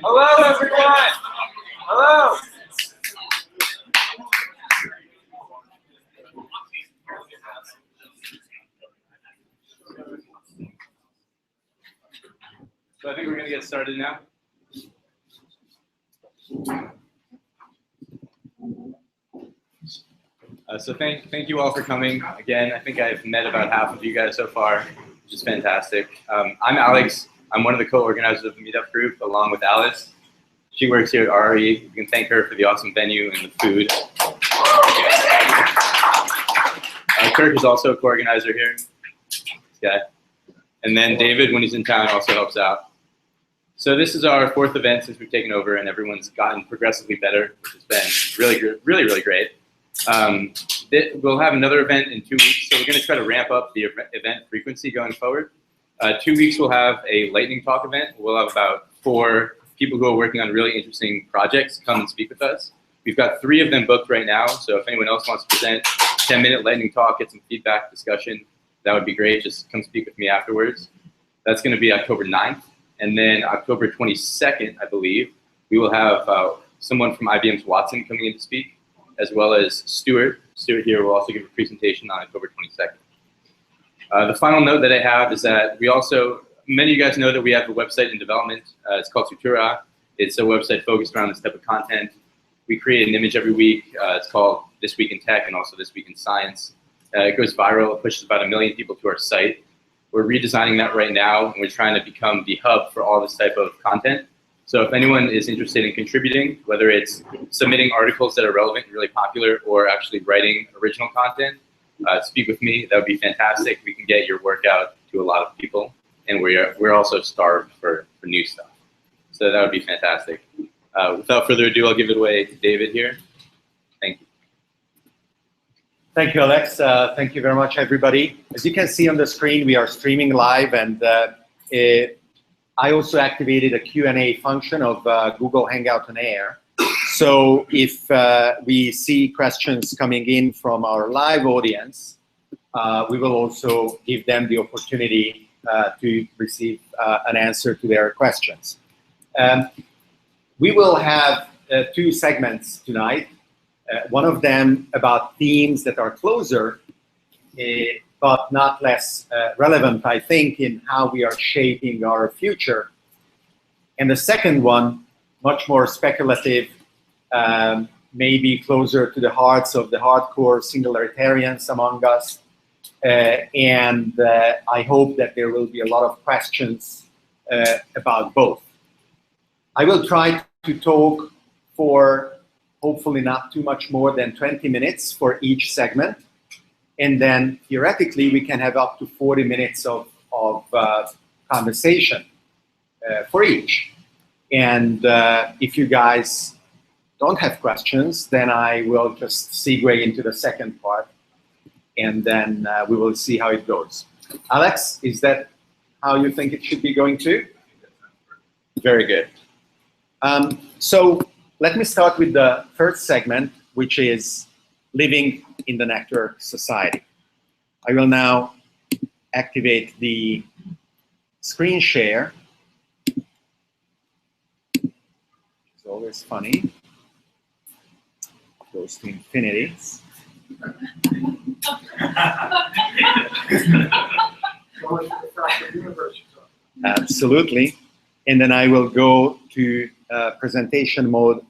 Hello, everyone. Hello. So I think we're going to get started now. So thank you all for coming. Again, I think I've met about half of you guys so far, which is fantastic. I'm Alex. I'm one of the co-organizers of the Meetup group, along with Alice. She works here at RE. You can thank her for the awesome venue and the food. Kirk is also a co-organizer here. This guy. And then David, when he's in town, also helps out. So this is our fourth event since we've taken over, and everyone's gotten progressively better, which has been really great. We'll have another event in 2 weeks, so we're going to try to ramp up the event frequency going forward. 2 weeks we'll have a lightning talk event. We'll have about 4 people who are working on really interesting projects come and speak with us. We've got 3 of them booked right now, so if anyone else wants to present 10-minute lightning talk, get some feedback, discussion, that would be great. Just come speak with me afterwards. That's going to be October 9th. And then October 22nd, I believe, we will have someone from IBM's Watson coming in to speak, as well as Stuart. Stuart here will also give a presentation on October 22nd. The final note that I have is that we also, many of you guys know that we have a website in development. It's called Sutura. It's a website focused around this type of content. We create an image every week. It's called This Week in Tech and also This Week in Science. It goes viral. It pushes about 1 million people to our site. We're redesigning that right now, and we're trying to become the hub for all this type of content. So if anyone is interested in contributing, whether it's submitting articles that are relevant and really popular or actually writing original content, speak with me. That would be fantastic. We can get your work out to a lot of people, and we're also starved for new stuff. So that would be fantastic. Without further ado, I'll give it away to David here. Thank you. Thank you, Alex. Thank you very much, everybody. As you can see on the screen, we are streaming live, and I also activated a Q&A function of Google Hangout on Air. So if we see questions coming in from our live audience, we will also give them the opportunity to receive an answer to their questions. We will have 2 segments tonight. One of them about themes that are closer, but not less relevant, I think, in how we are shaping our future. And the second one, much more speculative, maybe closer to the hearts of the hardcore singularitarians among us. And I hope that there will be a lot of questions about both. I will try to talk for hopefully not too much more than 20 minutes for each segment. And then theoretically, we can have up to 40 minutes of conversation for each. And if you guys don't have questions, then I will just segue into the second part. And then we will see how it goes. Alex, is that how you think it should be going too? Very good. So let me start with the first segment, which is living in the network society. I will now activate the screen share. It's always funny. Goes to infinity. Absolutely. And then I will go to presentation mode,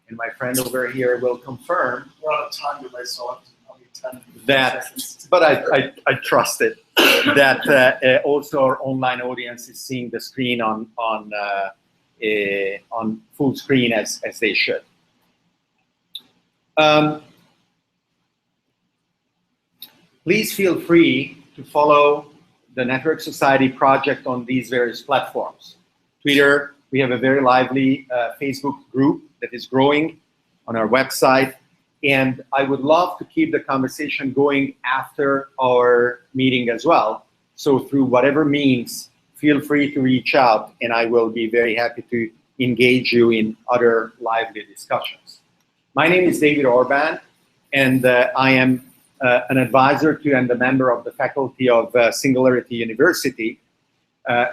and my friend over here will confirm. We're out of time today, so I'll be 10 that, seconds. but I trust it, that also our online audience is seeing the screen on full screen as they should. Please feel free to follow the Network Society project on these various platforms. Twitter, we have a very lively Facebook group that is growing on our website. And I would love to keep the conversation going after our meeting as well. So through whatever means, feel free to reach out, and I will be very happy to engage you in other lively discussions. My name is David Orban, and I am an advisor to and a member of the faculty of Singularity University,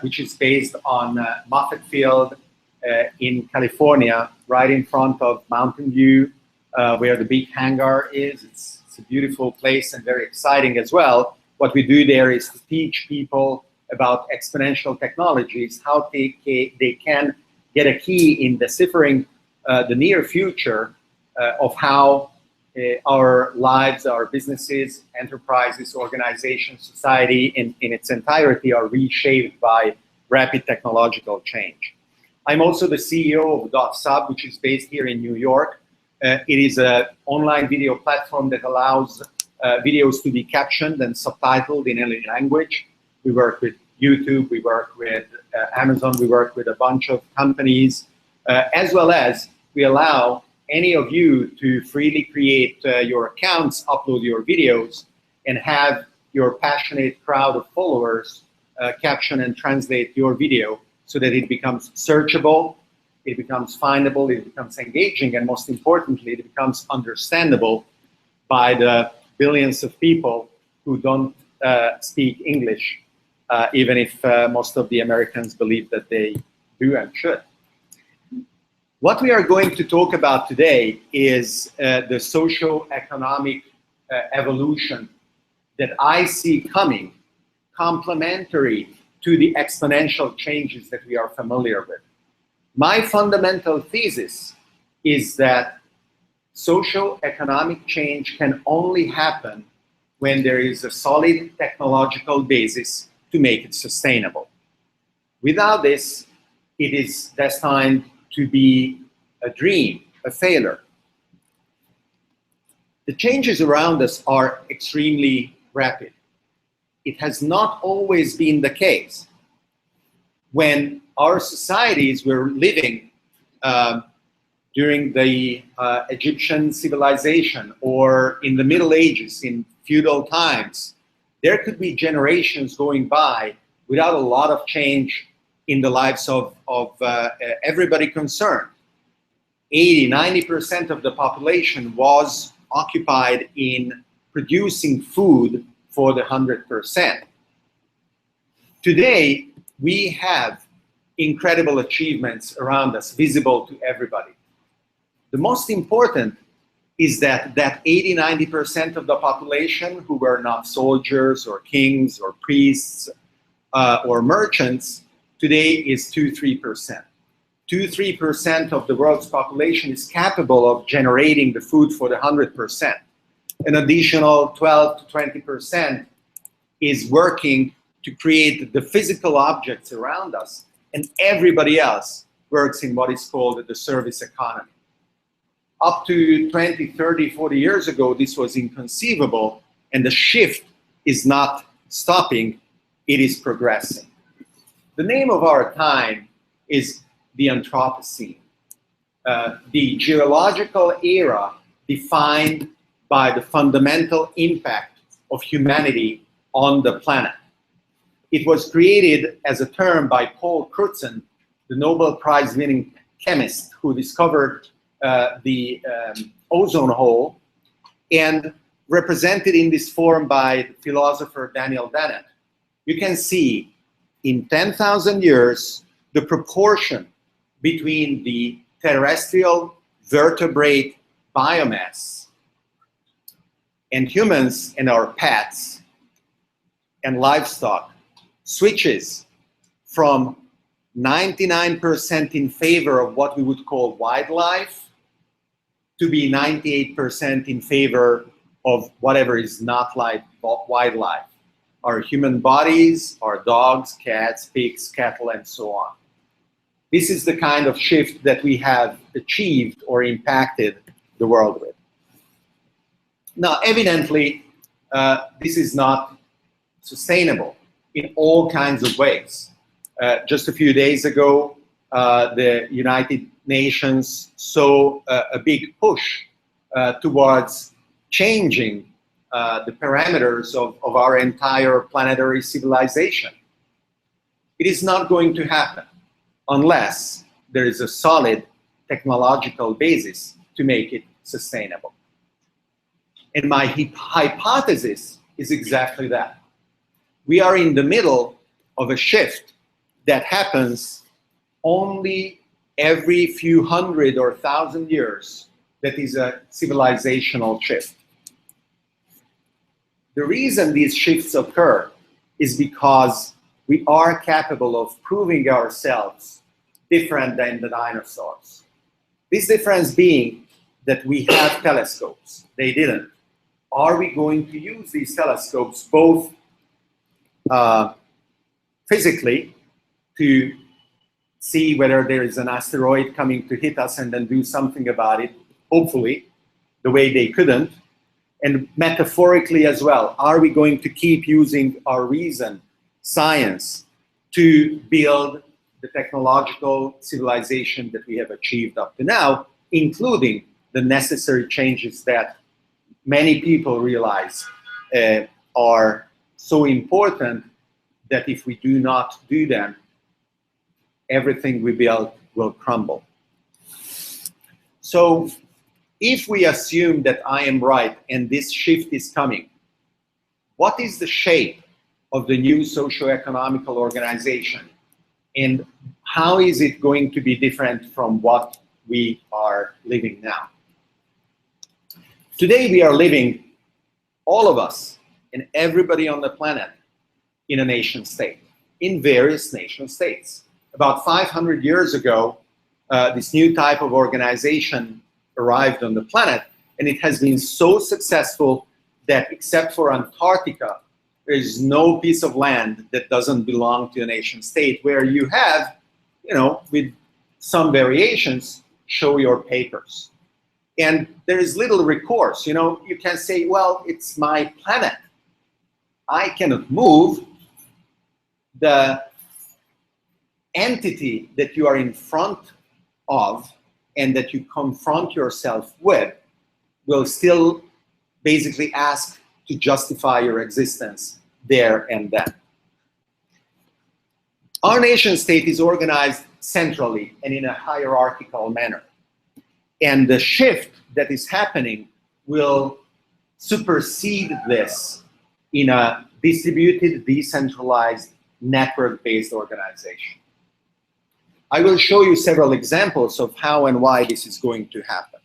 which is based on Moffett Field in California, right in front of Mountain View, where the big hangar is. It's a beautiful place and very exciting as well. What we do there is to teach people about exponential technologies, how they can get a key in deciphering the near future of how our lives, our businesses, enterprises, organizations, society in its entirety are reshaped by rapid technological change. I'm also the CEO of .sub, which is based here in New York. It is an online video platform that allows videos to be captioned and subtitled in any language. We work with YouTube, we work with Amazon, we work with a bunch of companies, as well as we allow any of you to freely create your accounts, upload your videos, and have your passionate crowd of followers caption and translate your video so that it becomes searchable, it becomes findable, it becomes engaging, and most importantly, it becomes understandable by the billions of people who don't speak English, even if most of the Americans believe that they do and should. What we are going to talk about today is the socio-economic evolution that I see coming, complementary to the exponential changes that we are familiar with. My fundamental thesis is that socio-economic change can only happen when there is a solid technological basis to make it sustainable. Without this, it is destined to be a dream, a failure. The changes around us are extremely rapid. It has not always been the case. When our societies were living during the Egyptian civilization or in the Middle Ages, in feudal times, there could be generations going by without a lot of change in the lives of everybody concerned. 80–90% of the population was occupied in producing food for the 100%. Today, we have incredible achievements around us, visible to everybody. The most important is that 80–90% of the population who were not soldiers or kings or priests or merchants today is 2–3%. 2–3% of the world's population is capable of generating the food for the 100%. An additional 12–20% is working to create the physical objects around us, and everybody else works in what is called the service economy. Up to 20, 30, 40 years ago, this was inconceivable, and the shift is not stopping, it is progressing. The name of our time is the Anthropocene, the geological era defined by the fundamental impact of humanity on the planet. It was created as a term by Paul Crutzen, the Nobel Prize-winning chemist who discovered the ozone hole, and represented in this form by the philosopher Daniel Dennett. You can see in 10,000 years the proportion between the terrestrial vertebrate biomass and humans and our pets and livestock switches from 99% in favor of what we would call wildlife to be 98% in favor of whatever is not like wildlife. Our human bodies, our dogs, cats, pigs, cattle, and so on. This is the kind of shift that we have achieved or impacted the world with. Now, evidently, this is not sustainable in all kinds of ways. Just a few days ago, the United Nations saw a big push towards changing the parameters of our entire planetary civilization. It is not going to happen unless there is a solid technological basis to make it sustainable. And my hypothesis is exactly that. We are in the middle of a shift that happens only every few hundred or thousand years. That is a civilizational shift. The reason these shifts occur is because we are capable of proving ourselves different than the dinosaurs. This difference being that we have telescopes. They didn't. Are we going to use these telescopes both physically to see whether there is an asteroid coming to hit us and then do something about it, hopefully, the way they couldn't, and metaphorically as well? Are we going to keep using our reason, science, to build the technological civilization that we have achieved up to now, including the necessary changes that many people realize are so important that if we do not do them, everything we build will crumble. So if we assume that I am right and this shift is coming, what is the shape of the new socio-economical organization? And how is it going to be different from what we are living now? Today we are living, all of us and everybody on the planet, in a nation state, in various nation states. About 500 years ago, this new type of organization arrived on the planet, and it has been so successful that except for Antarctica, there is no piece of land that doesn't belong to a nation state where you have, with some variations, show your papers. And there is little recourse. You can say, well, it's my planet. I cannot move. The entity that you are in front of and that you confront yourself with will still basically ask to justify your existence there and then. Our nation state is organized centrally and in a hierarchical manner. And the shift that is happening will supersede this in a distributed, decentralized, network-based organization. I will show you several examples of how and why this is going to happen.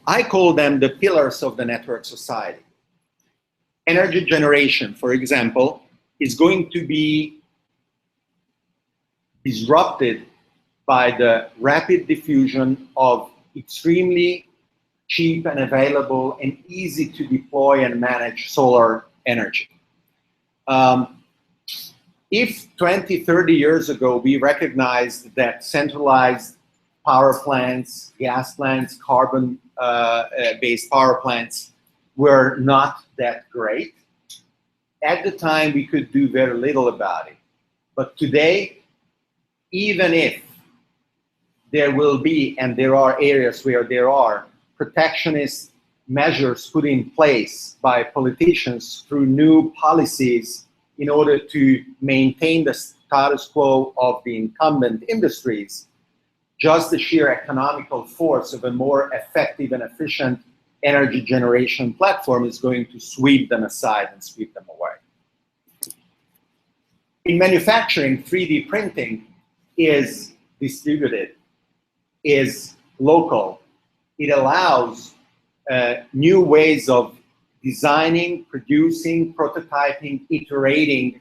I call them the pillars of the network society. Energy generation, for example, is going to be disrupted by the rapid diffusion of extremely cheap and available and easy to deploy and manage solar energy. If 20, 30 years ago we recognized that centralized power plants, gas plants, carbon-based power plants were not that great, at the time we could do very little about it. But today, even if there will be, and there are areas where there are, protectionist measures put in place by politicians through new policies in order to maintain the status quo of the incumbent industries, just the sheer economical force of a more effective and efficient energy generation platform is going to sweep them aside and sweep them away. In manufacturing, 3D printing is distributed, is local. It allows new ways of designing, producing, prototyping, iterating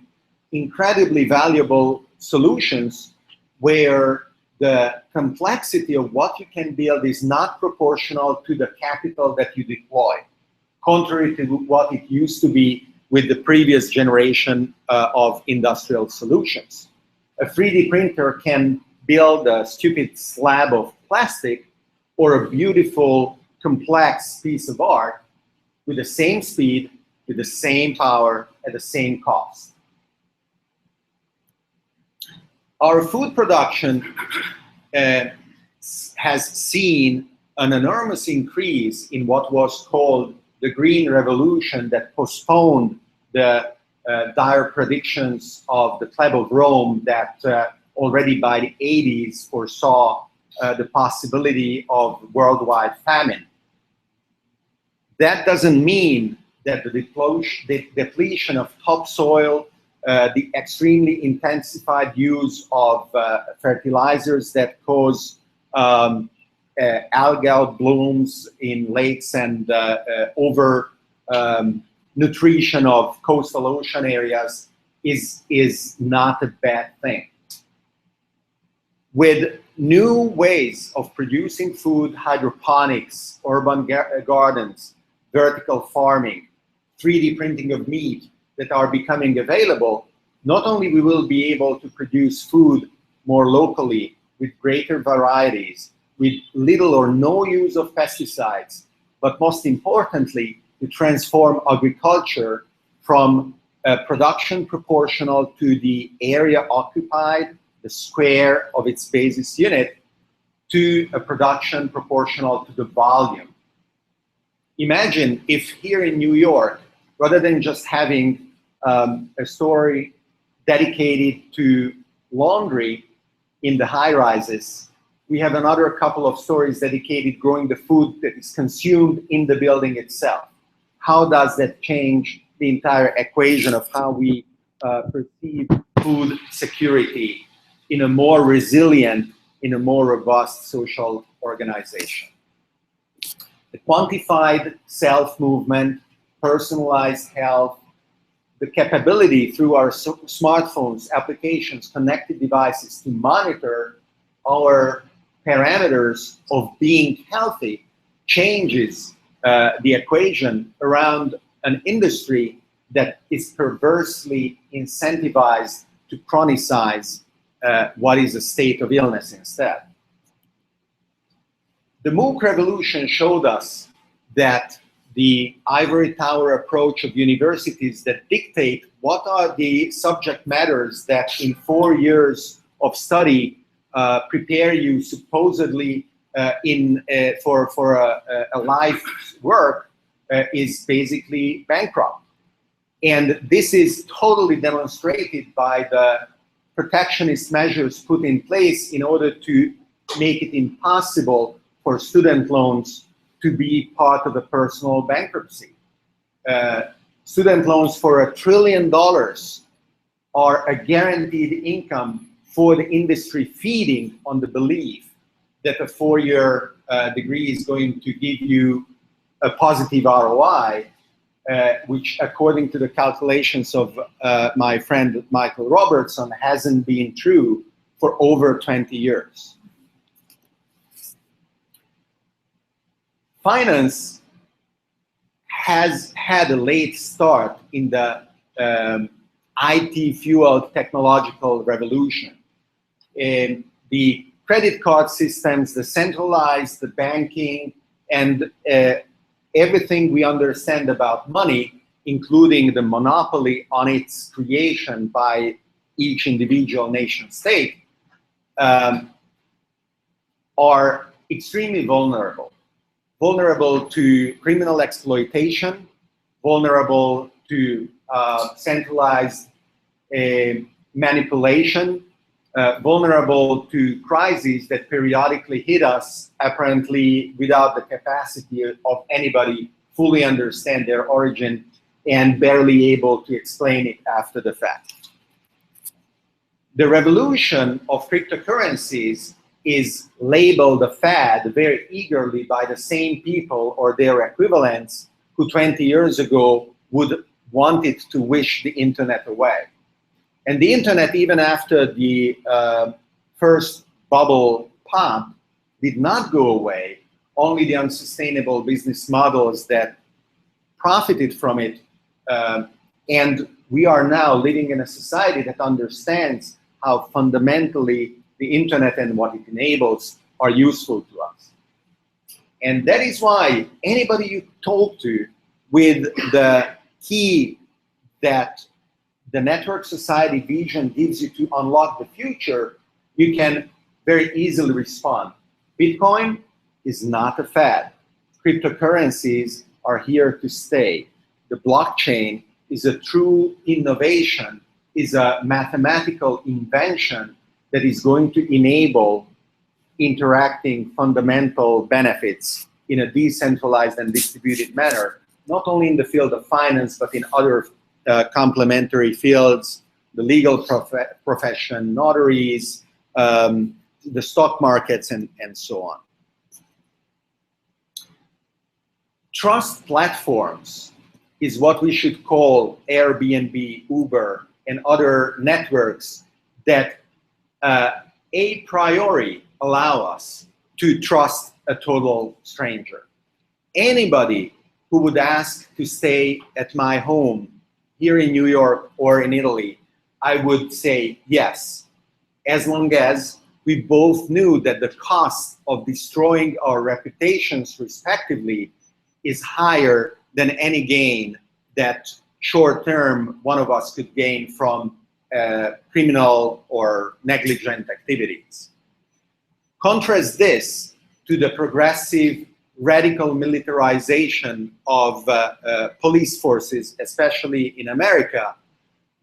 incredibly valuable solutions where the complexity of what you can build is not proportional to the capital that you deploy, contrary to what it used to be with the previous generation of industrial solutions. A 3D printer can build a stupid slab of plastic or a beautiful, complex piece of art with the same speed, with the same power, at the same cost. Our food production has seen an enormous increase in what was called the Green Revolution that postponed the dire predictions of the Club of Rome that already by the 80s foresaw the possibility of worldwide famine. That doesn't mean that the depletion of topsoil, the extremely intensified use of fertilizers that cause algal blooms in lakes and over nutrition of coastal ocean areas is not a bad thing. With new ways of producing food, hydroponics, urban gardens, vertical farming, 3D printing of meat that are becoming available, not only we will be able to produce food more locally with greater varieties, with little or no use of pesticides, but most importantly, to transform agriculture from production proportional to the area occupied, the square of its basis unit, to a production proportional to the volume. Imagine if here in New York, rather than just having a story dedicated to laundry in the high-rises, we have another couple of stories dedicated growing the food that is consumed in the building itself. How does that change the entire equation of how we perceive food security in a more resilient, in a more robust social organization? The quantified self-movement, personalized health, the capability through our smartphones, applications, connected devices to monitor our parameters of being healthy changes the equation around an industry that is perversely incentivized to chronicize what is a state of illness instead. The MOOC revolution showed us that the ivory tower approach of universities that dictate what are the subject matters that in 4 years of study prepare you supposedly for a life work is basically bankrupt. And this is totally demonstrated by the protectionist measures put in place in order to make it impossible for student loans to be part of a personal bankruptcy. Student loans for $1 trillion are a guaranteed income for the industry, feeding on the belief that a 4-year degree is going to give you a positive ROI, which according to the calculations of my friend Michael Robertson hasn't been true for over 20 years. Finance has had a late start in the IT-fueled technological revolution. The credit card systems, the centralized, the banking, and everything we understand about money, including the monopoly on its creation by each individual nation state, are extremely vulnerable. Vulnerable to criminal exploitation, vulnerable to centralized manipulation, vulnerable to crises that periodically hit us, apparently without the capacity of anybody fully understand their origin and barely able to explain it after the fact. The revolution of cryptocurrencies is labeled a fad very eagerly by the same people or their equivalents who 20 years ago would want it to wish the internet away. And the internet, even after the first bubble popped, did not go away. Only the unsustainable business models that profited from it. And we are now living in a society that understands how fundamentally the internet and what it enables are useful to us. And that is why anybody you talk to with the key that the network society vision gives you to unlock the future, you can very easily respond. Bitcoin is not a fad. Cryptocurrencies are here to stay. The blockchain is a true innovation, is a mathematical invention that is going to enable interacting fundamental benefits in a decentralized and distributed manner, not only in the field of finance, but in other complementary fields, the legal profession, notaries, the stock markets, and so on. Trust platforms is what we should call Airbnb, Uber, and other networks that a priori allow us to trust a total stranger. Anybody who would ask to stay at my home here in New York or in Italy, I would say yes, as long as we both knew that the cost of destroying our reputations respectively is higher than any gain that short-term one of us could gain from criminal or negligent activities. Contrast this to the progressive radical militarization of police forces, especially in America,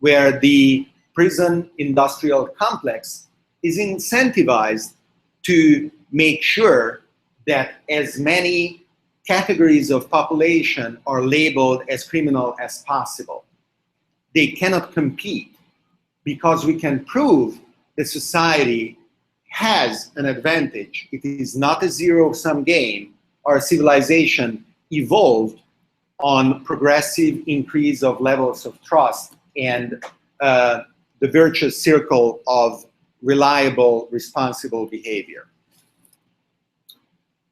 where the prison industrial complex is incentivized to make sure that as many categories of population are labeled as criminal as possible. They cannot compete because we can prove that society has an advantage. It is not a zero-sum game. Our civilization evolved on progressive increase of levels of trust and the virtuous circle of reliable, responsible behavior.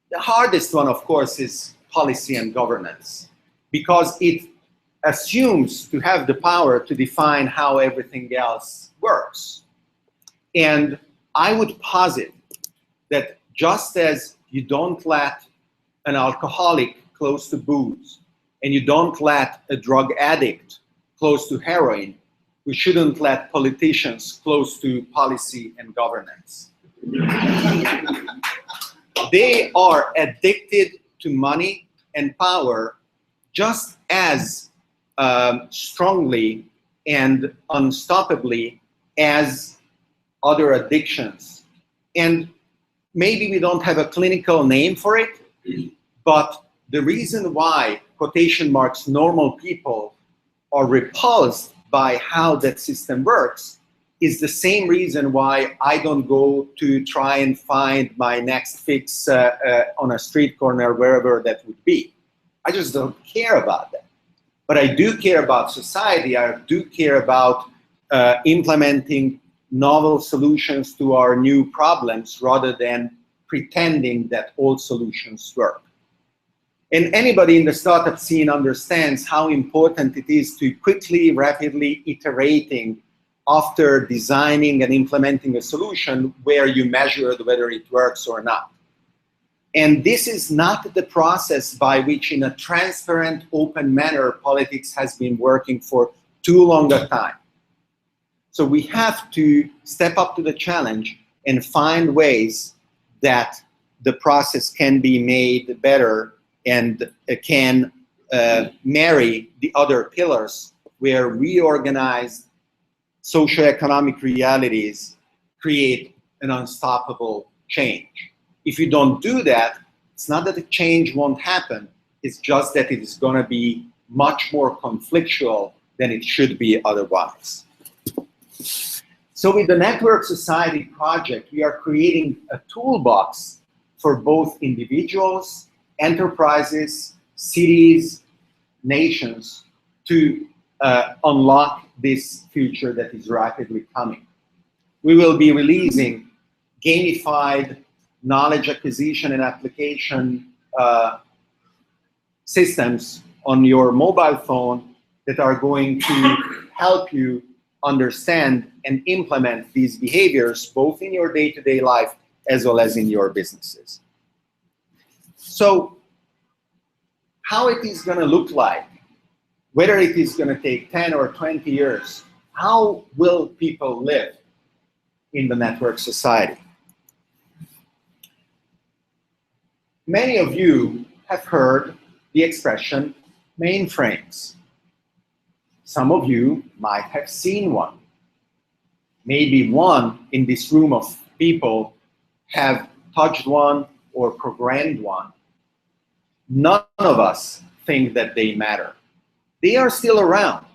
The hardest one, of course, is policy and governance, because it assumes to have the power to define how everything else works. And I would posit that just as you don't let an alcoholic close to booze, and you don't let a drug addict close to heroin, we shouldn't let politicians close to policy and governance. They are addicted to money and power just as strongly and unstoppably as other addictions. And maybe we don't have a clinical name for it, but the reason why, quotation marks, normal people are repulsed by how that system works is the same reason why I don't go to try and find my next fix on a street corner, wherever that would be. I just don't care about that. But I do care about society. I do care about implementing novel solutions to our new problems rather than pretending that old solutions work. And anybody in the startup scene understands how important it is to quickly, rapidly iterating after designing and implementing a solution where you measure whether it works or not. And this is not the process by which, in a transparent, open manner, politics has been working for too long a time. So we have to step up to the challenge and find ways that the process can be made better and can marry the other pillars where reorganized socioeconomic realities create an unstoppable change. If you don't do that, it's not that the change won't happen, it's just that it is going to be much more conflictual than it should be otherwise. So with the Network Society project, we are creating a toolbox for both individuals, enterprises, cities, nations to unlock this future that is rapidly coming. We will be releasing gamified knowledge acquisition and application systems on your mobile phone that are going to help you understand and implement these behaviors both in your day-to-day life as well as in your businesses. So how it is going to look like, whether it is going to take 10 or 20 years, how will people live in the network society? Many of you have heard the expression mainframes. Some of you might have seen one. Maybe one in this room of people have touched one or programmed one. None of us think that they matter. They are still around.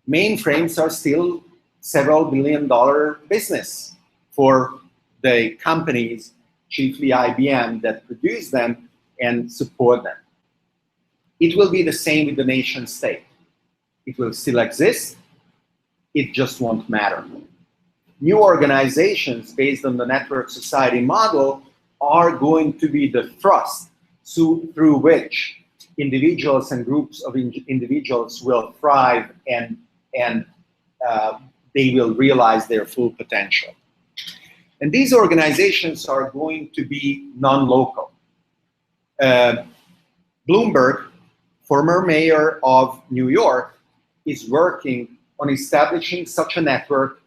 Mainframes are still several billion-dollar business for the companies, chiefly IBM, that produce them and support them. It will be the same with the nation state. It will still exist. It just won't matter. New organizations based on the network society model are going to be the thrust through which individuals and groups of individuals will thrive and they will realize their full potential. And these organizations are going to be non-local. Bloomberg, former mayor of New York, is working on establishing such a network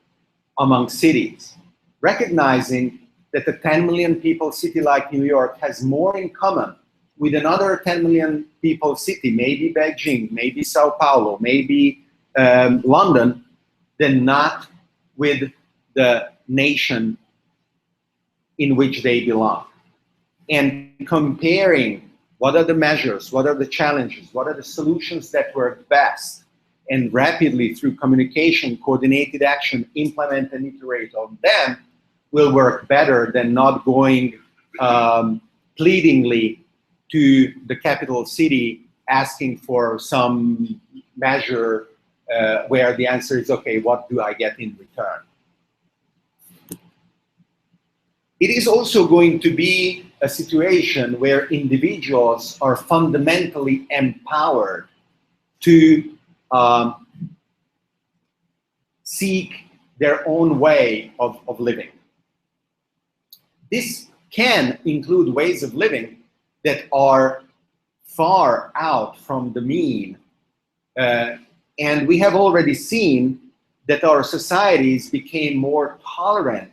among cities, recognizing that a 10 million people city like New York has more in common with another 10 million people city, maybe Beijing, maybe Sao Paulo, maybe London, than not with the nation in which they belong. And comparing what are the measures, what are the challenges, what are the solutions that work best, and rapidly through communication, coordinated action, implement and iterate on them will work better than not going pleadingly to the capital city asking for some measure where the answer is, okay, what do I get in return? It is also going to be a situation where individuals are fundamentally empowered to seek their own way of living. This can include ways of living that are far out from the mean. And we have already seen that our societies became more tolerant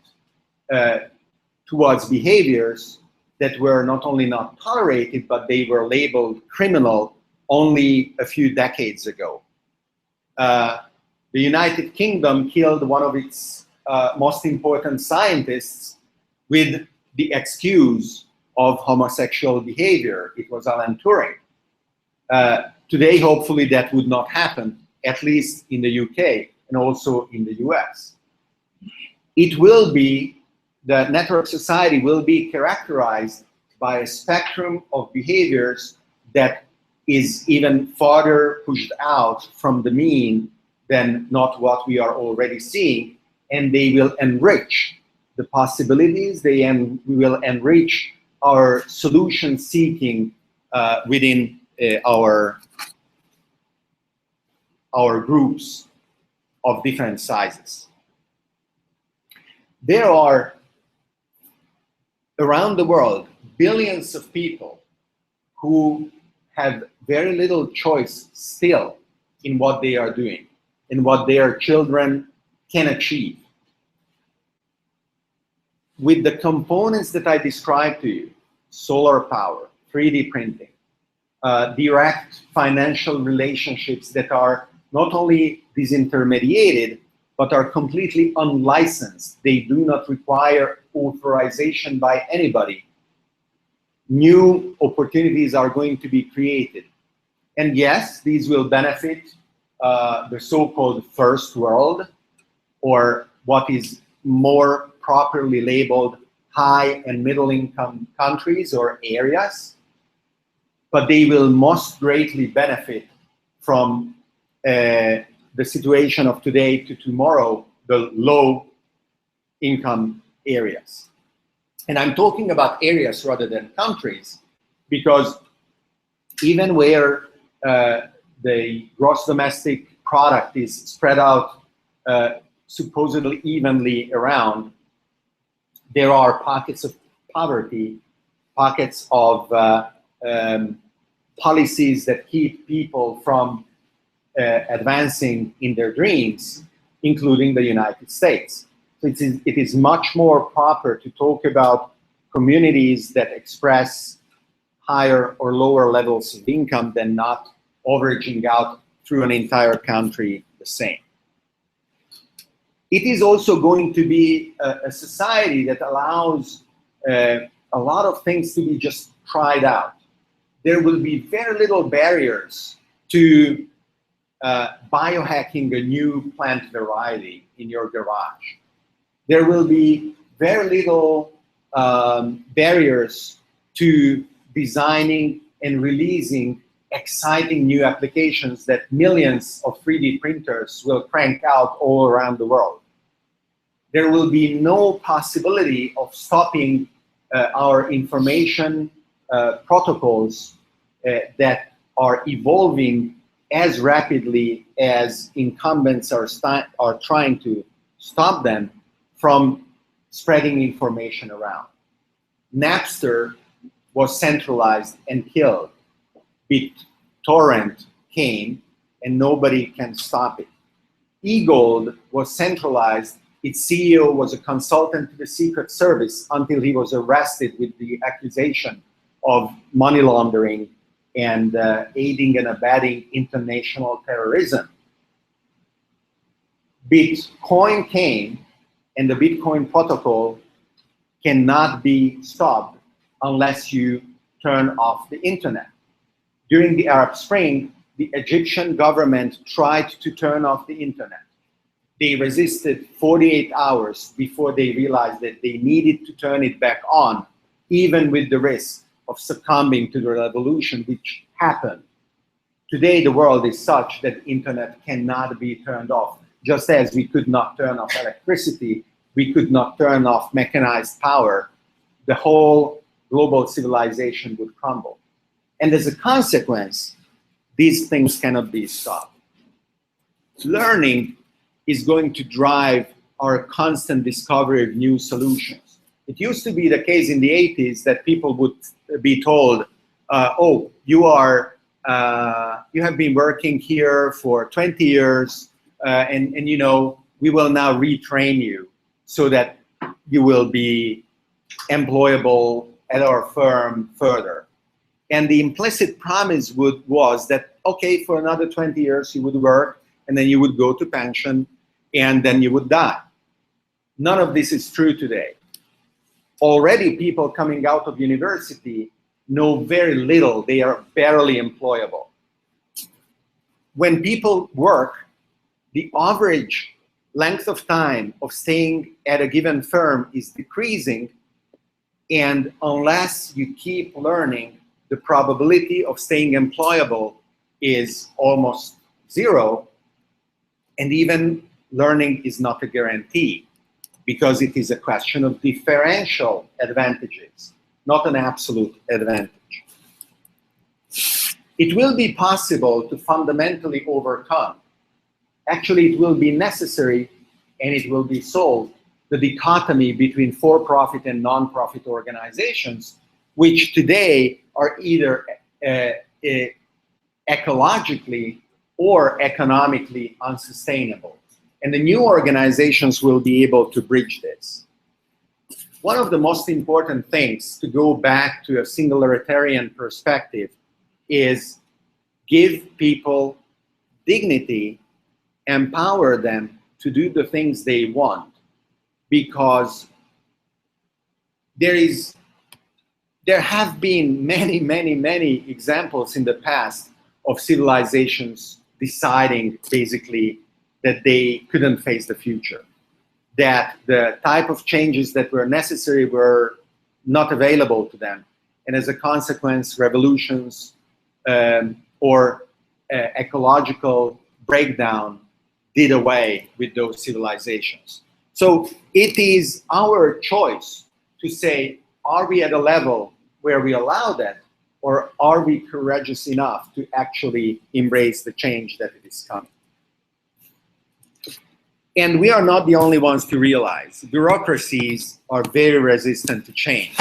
towards behaviors that were not only not tolerated, but they were labeled criminal only a few decades ago. The United Kingdom killed one of its most important scientists with the excuse of homosexual behavior. It was Alan Turing. Today, hopefully, that would not happen, at least in the UK and also in the US. It will be, the network society will be characterized by a spectrum of behaviors that is even farther pushed out from the mean than not what we are already seeing, and they will enrich the possibilities, we will enrich our solution seeking within our groups of different sizes. There are, around the world, billions of people who have very little choice still in what they are doing and what their children can achieve. With the components that I described to you, solar power, 3D printing, direct financial relationships that are not only disintermediated, but are completely unlicensed. They do not require authorization by anybody. New opportunities are going to be created. And yes, these will benefit the so-called first world, or what is more properly labeled high and middle income countries or areas, but they will most greatly benefit from the situation of today to tomorrow, the low income areas. And I'm talking about areas rather than countries, because even where the gross domestic product is spread out supposedly evenly around, there are pockets of poverty, pockets of policies that keep people from advancing in their dreams, including the United States. So it is much more proper to talk about communities that express higher or lower levels of income than not averaging out through an entire country the same. It is also going to be a society that allows a lot of things to be just tried out. There will be very little barriers to biohacking a new plant variety in your garage. There will be very little barriers to designing and releasing exciting new applications that millions of 3D printers will crank out all around the world. There will be no possibility of stopping our information protocols that are evolving as rapidly as incumbents are trying to stop them from spreading information around. Napster was centralized and killed. BitTorrent came and nobody can stop it. eGold was centralized. Its CEO was a consultant to the Secret Service until he was arrested with the accusation of money laundering and aiding and abetting international terrorism. Bitcoin came, and the Bitcoin protocol cannot be stopped unless you turn off the internet. During the Arab Spring, the Egyptian government tried to turn off the internet. They resisted 48 hours before they realized that they needed to turn it back on, even with the risk of succumbing to the revolution which happened. Today, the world is such that internet cannot be turned off. Just as we could not turn off electricity, we could not turn off mechanized power, the whole global civilization would crumble. And as a consequence, these things cannot be stopped. Learning is going to drive our constant discovery of new solutions. It used to be the case in the 80s that people would be told, oh, you have been working here for 20 years, and you know, we will now retrain you so that you will be employable at our firm further. And the implicit promise was that, okay, for another 20 years you would work, and then you would go to pension, and then you would die. None of this is true today. Already people coming out of university know very little. They are barely employable. When people work, the average length of time of staying at a given firm is decreasing, and unless you keep learning, the probability of staying employable is almost zero, and even learning is not a guarantee, because it is a question of differential advantages, not an absolute advantage. It will be possible to fundamentally overcome. Actually, it will be necessary, and it will be solved, the dichotomy between for-profit and non-profit organizations, which today are either ecologically or economically unsustainable. And the new organizations will be able to bridge this. One of the most important things, to go back to a singularitarian perspective, is give people dignity, empower them to do the things they want, because there have been many examples in the past of civilizations deciding basically that they couldn't face the future, that the type of changes that were necessary were not available to them, and as a consequence, revolutions or ecological breakdown did away with those civilizations. So it is our choice to say, are we at a level where we allow that, or are we courageous enough to actually embrace the change that it is coming? And we are not the only ones to realize bureaucracies are very resistant to change.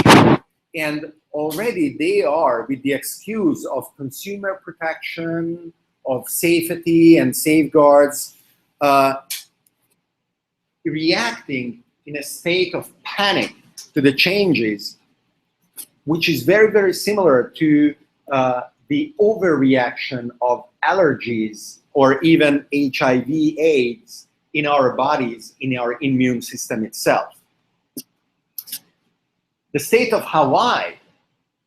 And already they are, with the excuse of consumer protection, of safety and safeguards, reacting in a state of panic to the changes, which is very, very similar to the overreaction of allergies or even HIV/AIDS in our bodies, in our immune system itself. The state of Hawaii,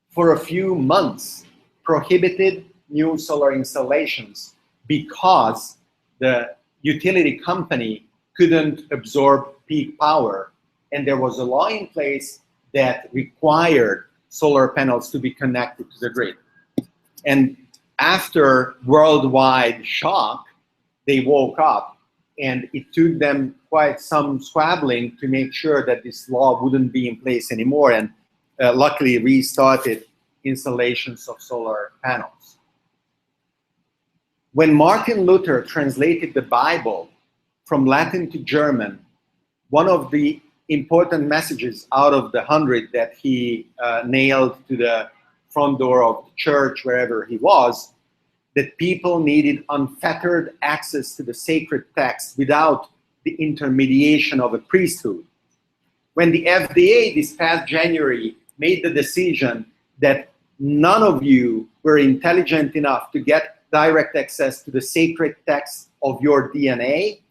for a few months, prohibited new solar installations because the utility company couldn't absorb peak power, and there was a law in place that required solar panels to be connected to the grid. And after worldwide shock, they woke up, and it took them quite some squabbling to make sure that this law wouldn't be in place anymore, and luckily restarted installations of solar panels. When Martin Luther translated the Bible from Latin to German, one of the important messages out of the 100 that he nailed to the front door of the church, wherever he was, that people needed unfettered access to the sacred text without the intermediation of a priesthood. When the FDA this past January made the decision that none of you were intelligent enough to get direct access to the sacred text of your DNA,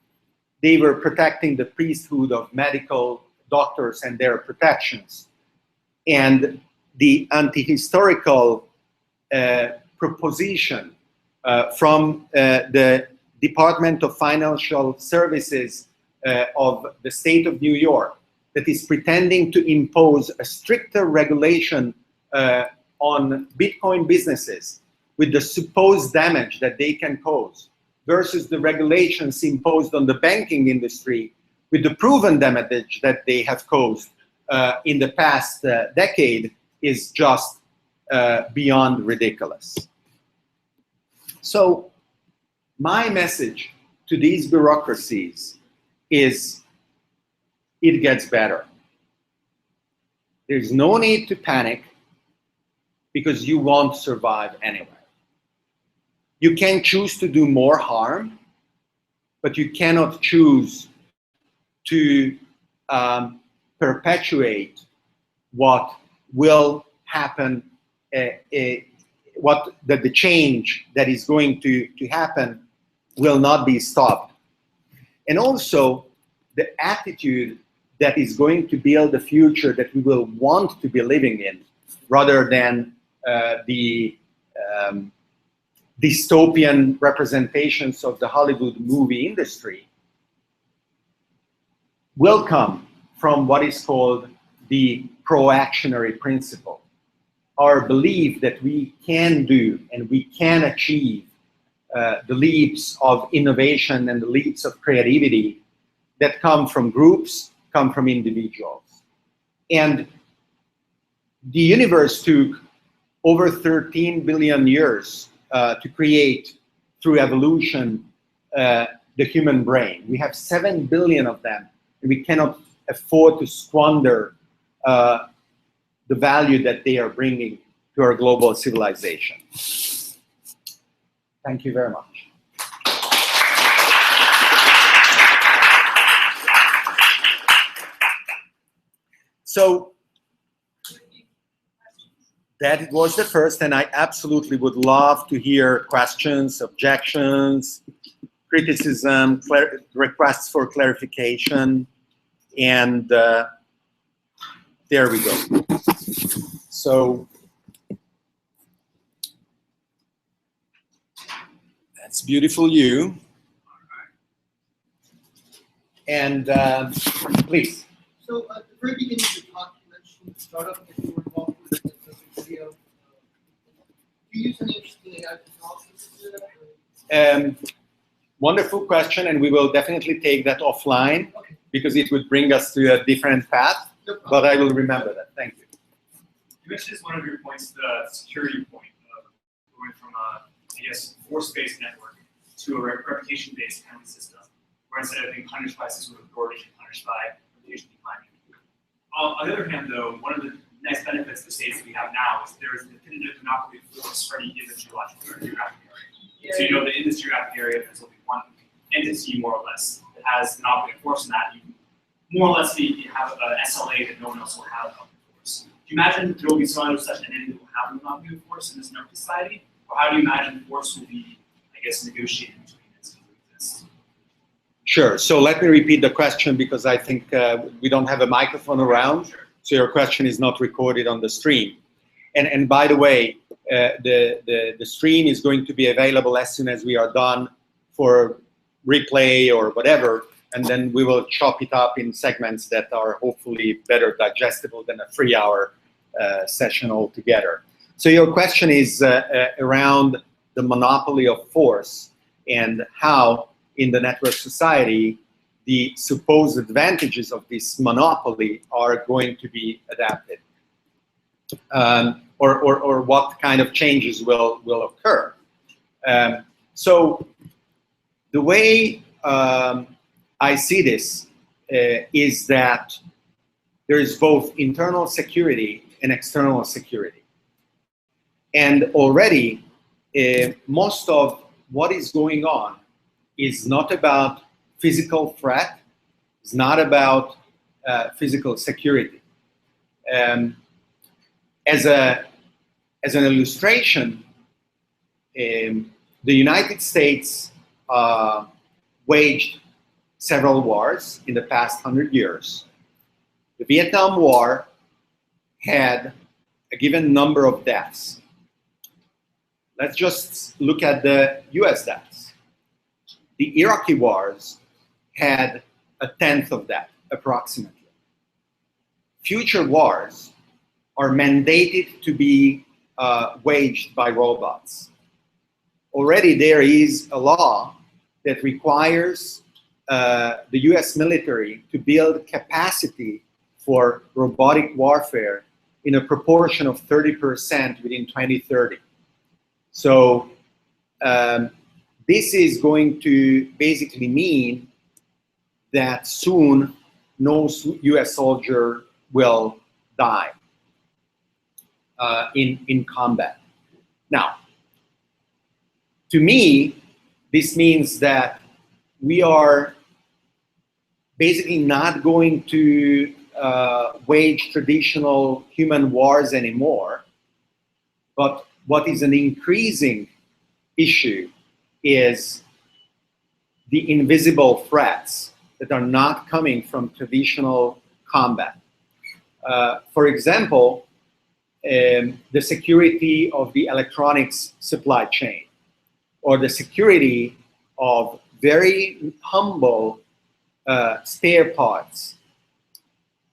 they were protecting the priesthood of medical doctors and their protections. And the anti-historical proposition from the Department of Financial Services of the state of New York that is pretending to impose a stricter regulation on Bitcoin businesses with the supposed damage that they can cause versus the regulations imposed on the banking industry with the proven damage that they have caused in the past decade is just beyond ridiculous. So my message to these bureaucracies is it gets better. There's no need to panic because you won't survive anyway. You can choose to do more harm, but you cannot choose to perpetuate what will happen, the change that is going to happen will not be stopped. And also the attitude that is going to build the future that we will want to be living in, rather than the dystopian representations of the Hollywood movie industry, will come from what is called the proactionary principle. Our belief that we can do and we can achieve the leaps of innovation and the leaps of creativity that come from groups, come from individuals. And the universe took over 13 billion years to create, through evolution, the human brain. We have 7 billion of them, and we cannot afford to squander the value that they are bringing to our global civilization. Thank you very much. So that was the first, and I absolutely would love to hear questions, objections, criticism, requests for clarification, and there we go. So that's beautiful you. And please. So at the very beginning of the talk, you mentioned the startup that you were involved with at the video. Do you use any interesting AI technologies to do that? Wonderful question, and we will definitely take that offline Okay. because it would bring us to a different path, No problem. but I will remember that. Thank you. You mentioned as one of your points the security point of going from a, I guess, force-based network to a reputation-based penalty system, where instead of being punished by system of authority, you're punished by reputation declining. On the other hand, though, one of the nice benefits of the states that we have now is there is a definitive monopoly of force for any given geographic area. So you know that in this geographic area, there's only one entity, more or less, that has monopoly of force in that. You more or less you have an SLA that no one else will have of force. Do you imagine there will be such an entity that will have a monopoly of force in this network society? Or how do you imagine force will be, I guess, negotiated between entities that exist? Sure. So let me repeat the question because I think we don't have a microphone around. Sure. So your question is not recorded on the stream. And by the way, the stream is going to be available as soon as we are done for replay or whatever, and then we will chop it up in segments that are hopefully better digestible than a 3-hour session altogether. So your question is around the monopoly of force and how in the network society the supposed advantages of this monopoly are going to be adapted, or what kind of changes will occur. So the way I see this is that there is both internal security and external security. And already most of what is going on is not about physical threat, it's not about physical security. As an illustration, the United States waged several wars in the past 100 years. The Vietnam War had a given number of deaths. Let's just look at the US deaths. The Iraqi wars had 1/10 of that, approximately. Future wars are mandated to be waged by robots. Already there is a law that requires the US military to build capacity for robotic warfare in a proportion of 30% within 2030. So this is going to basically mean that soon no US soldier will die in combat. Now, to me, this means that we are basically not going to wage traditional human wars anymore, but what is an increasing issue is the invisible threats that are not coming from traditional combat. For example, the security of the electronics supply chain, or the security of very humble spare parts.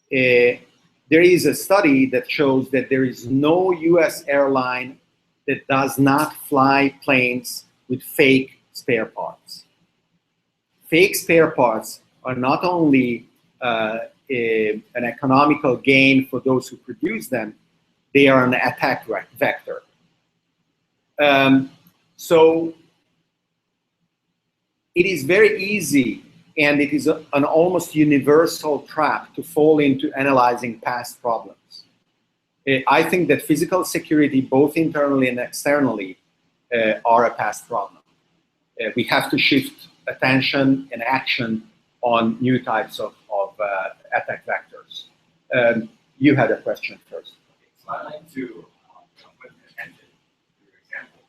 There is a study that shows that there is no US airline that does not fly planes with fake spare parts. Fake spare parts are not only an economical gain for those who produce them, they are an attack vector. So it is very easy, and it is an almost universal trap to fall into analyzing past problems. I think that physical security, both internally and externally, are a past problem. We have to shift attention and action on new types of attack vectors. You had a question first. So I'd like to put attention to your example.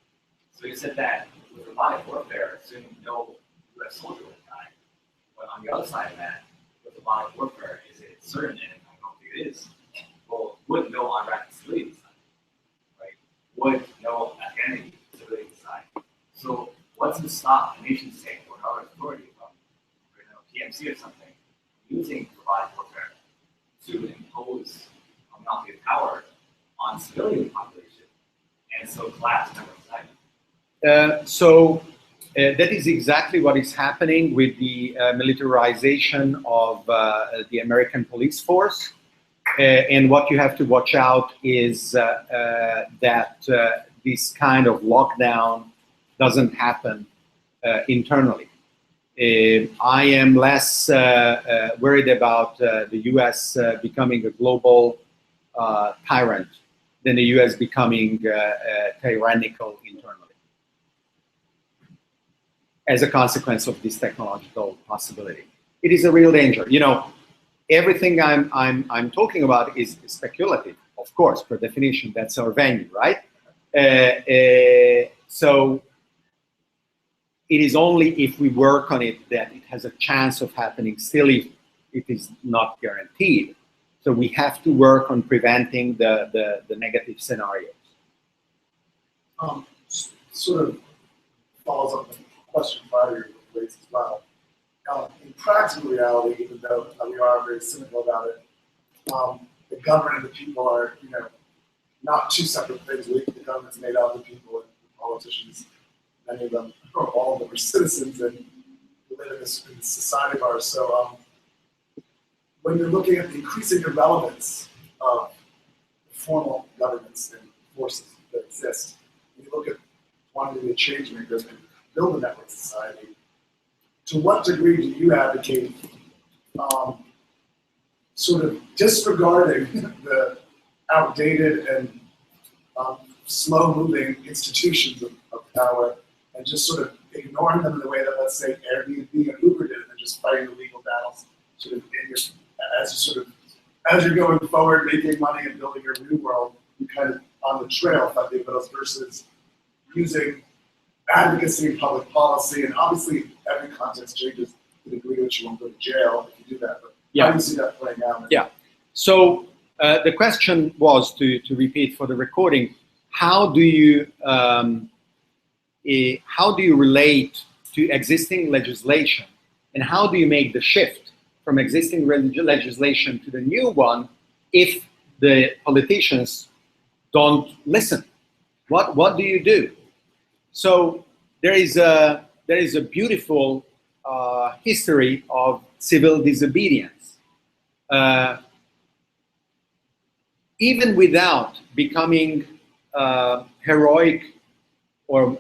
So you said that with robotic warfare, assuming no US soldier would die. But on the other side of that, with robotic warfare, is it certain, and I don't think it is, well, would no Iraqi civilians die? Right? Would no Afghani civilians die? So what's to stop a nation state or another authority from, PMC or something, using robotic warfare to impose a monopoly of power on civilian population and so collapse network society? So that is exactly what is happening with the militarization of the American police force. And what you have to watch out is that this kind of lockdown doesn't happen internally. I am less worried about the US becoming a global tyrant than the US becoming tyrannical internally as a consequence of this technological possibility. It is a real danger. You know, everything I'm talking about is speculative, of course, per definition. That's our venue, right? So it is only if we work on it that it has a chance of happening. Still, it is not guaranteed. So we have to work on preventing the negative scenarios. Sort of follows up on the question prior raised as well. In practical reality, even though we are very cynical about it, the government and the people are, you know, not two separate things. The government's made out of the people, and the politicians, many of them, or all of them, are citizens and live in this society of ours. So when you're looking at the increasing irrelevance of formal governments and forces that exist, when you look at wanting to be a change maker and build a network society, to what degree do you advocate sort of disregarding the outdated and slow-moving institutions of power and just sort of ignoring them in the way that, let's say, Airbnb and Uber did, and just fighting the legal battles sort of in your, as you're going forward, making money and building your new world, you kind of on the trail funding those versus using advocacy and public policy, and obviously every context changes to the degree to which you won't go to jail if you do that. But Yeah. how do you see that playing out? Yeah. So the question was, to repeat for the recording, how do you relate to existing legislation, and how do you make the shift from existing legislation to the new one if the politicians don't listen? What do you do? So there is a beautiful history of civil disobedience. Even without becoming heroic or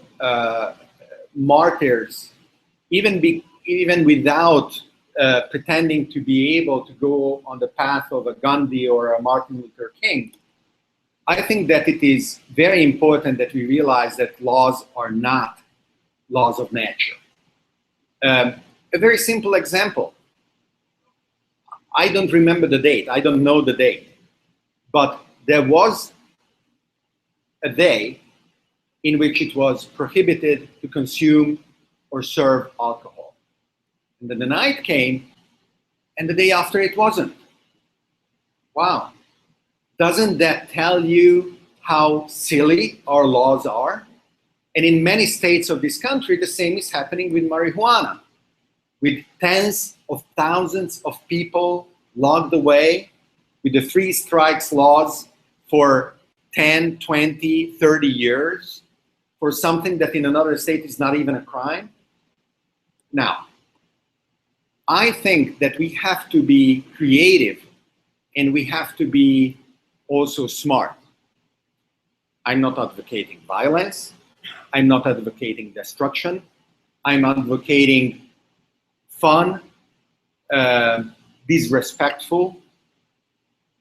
martyrs, even without pretending to be able to go on the path of a Gandhi or a Martin Luther King, I think that it is very important that we realize that laws are not laws of nature. A very simple example. I don't remember the date. I don't know the date. But there was a day in which it was prohibited to consume or serve alcohol. And then the night came, and the day after it wasn't. Wow. Doesn't that tell you how silly our laws are? And in many states of this country, the same is happening with marijuana, with tens of thousands of people locked away, with the 3 strikes laws for 10, 20, 30 years, for something that in another state is not even a crime. Now, I think that we have to be creative, and we have to be also smart. I'm not advocating violence. I'm not advocating destruction. I'm advocating fun, disrespectful,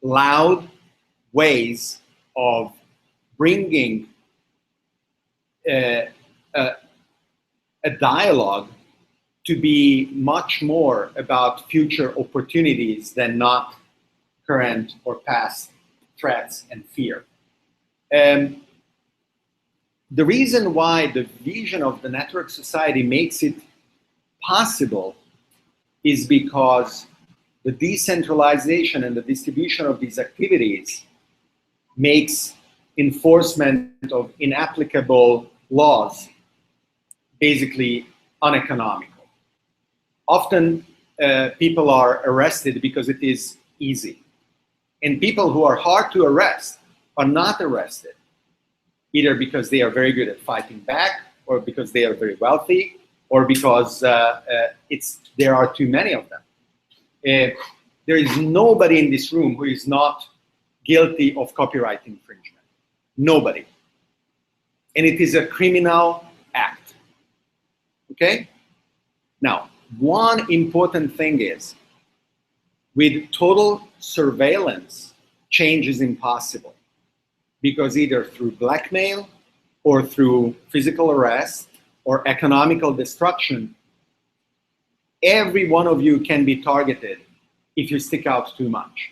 loud ways of bringing a dialogue to be much more about future opportunities than not current or past threats and fear. The reason why the vision of the network society makes it possible is because the decentralization and the distribution of these activities makes enforcement of inapplicable laws basically uneconomical. Often people are arrested because it is easy. And people who are hard to arrest are not arrested, either because they are very good at fighting back, or because they are very wealthy, or because there are too many of them. There is nobody in this room who is not guilty of copyright infringement. Nobody. And it is a criminal act. Okay? Now, one important thing is, with total surveillance, change is impossible. Because either through blackmail, or through physical arrest, or economical destruction, every one of you can be targeted if you stick out too much.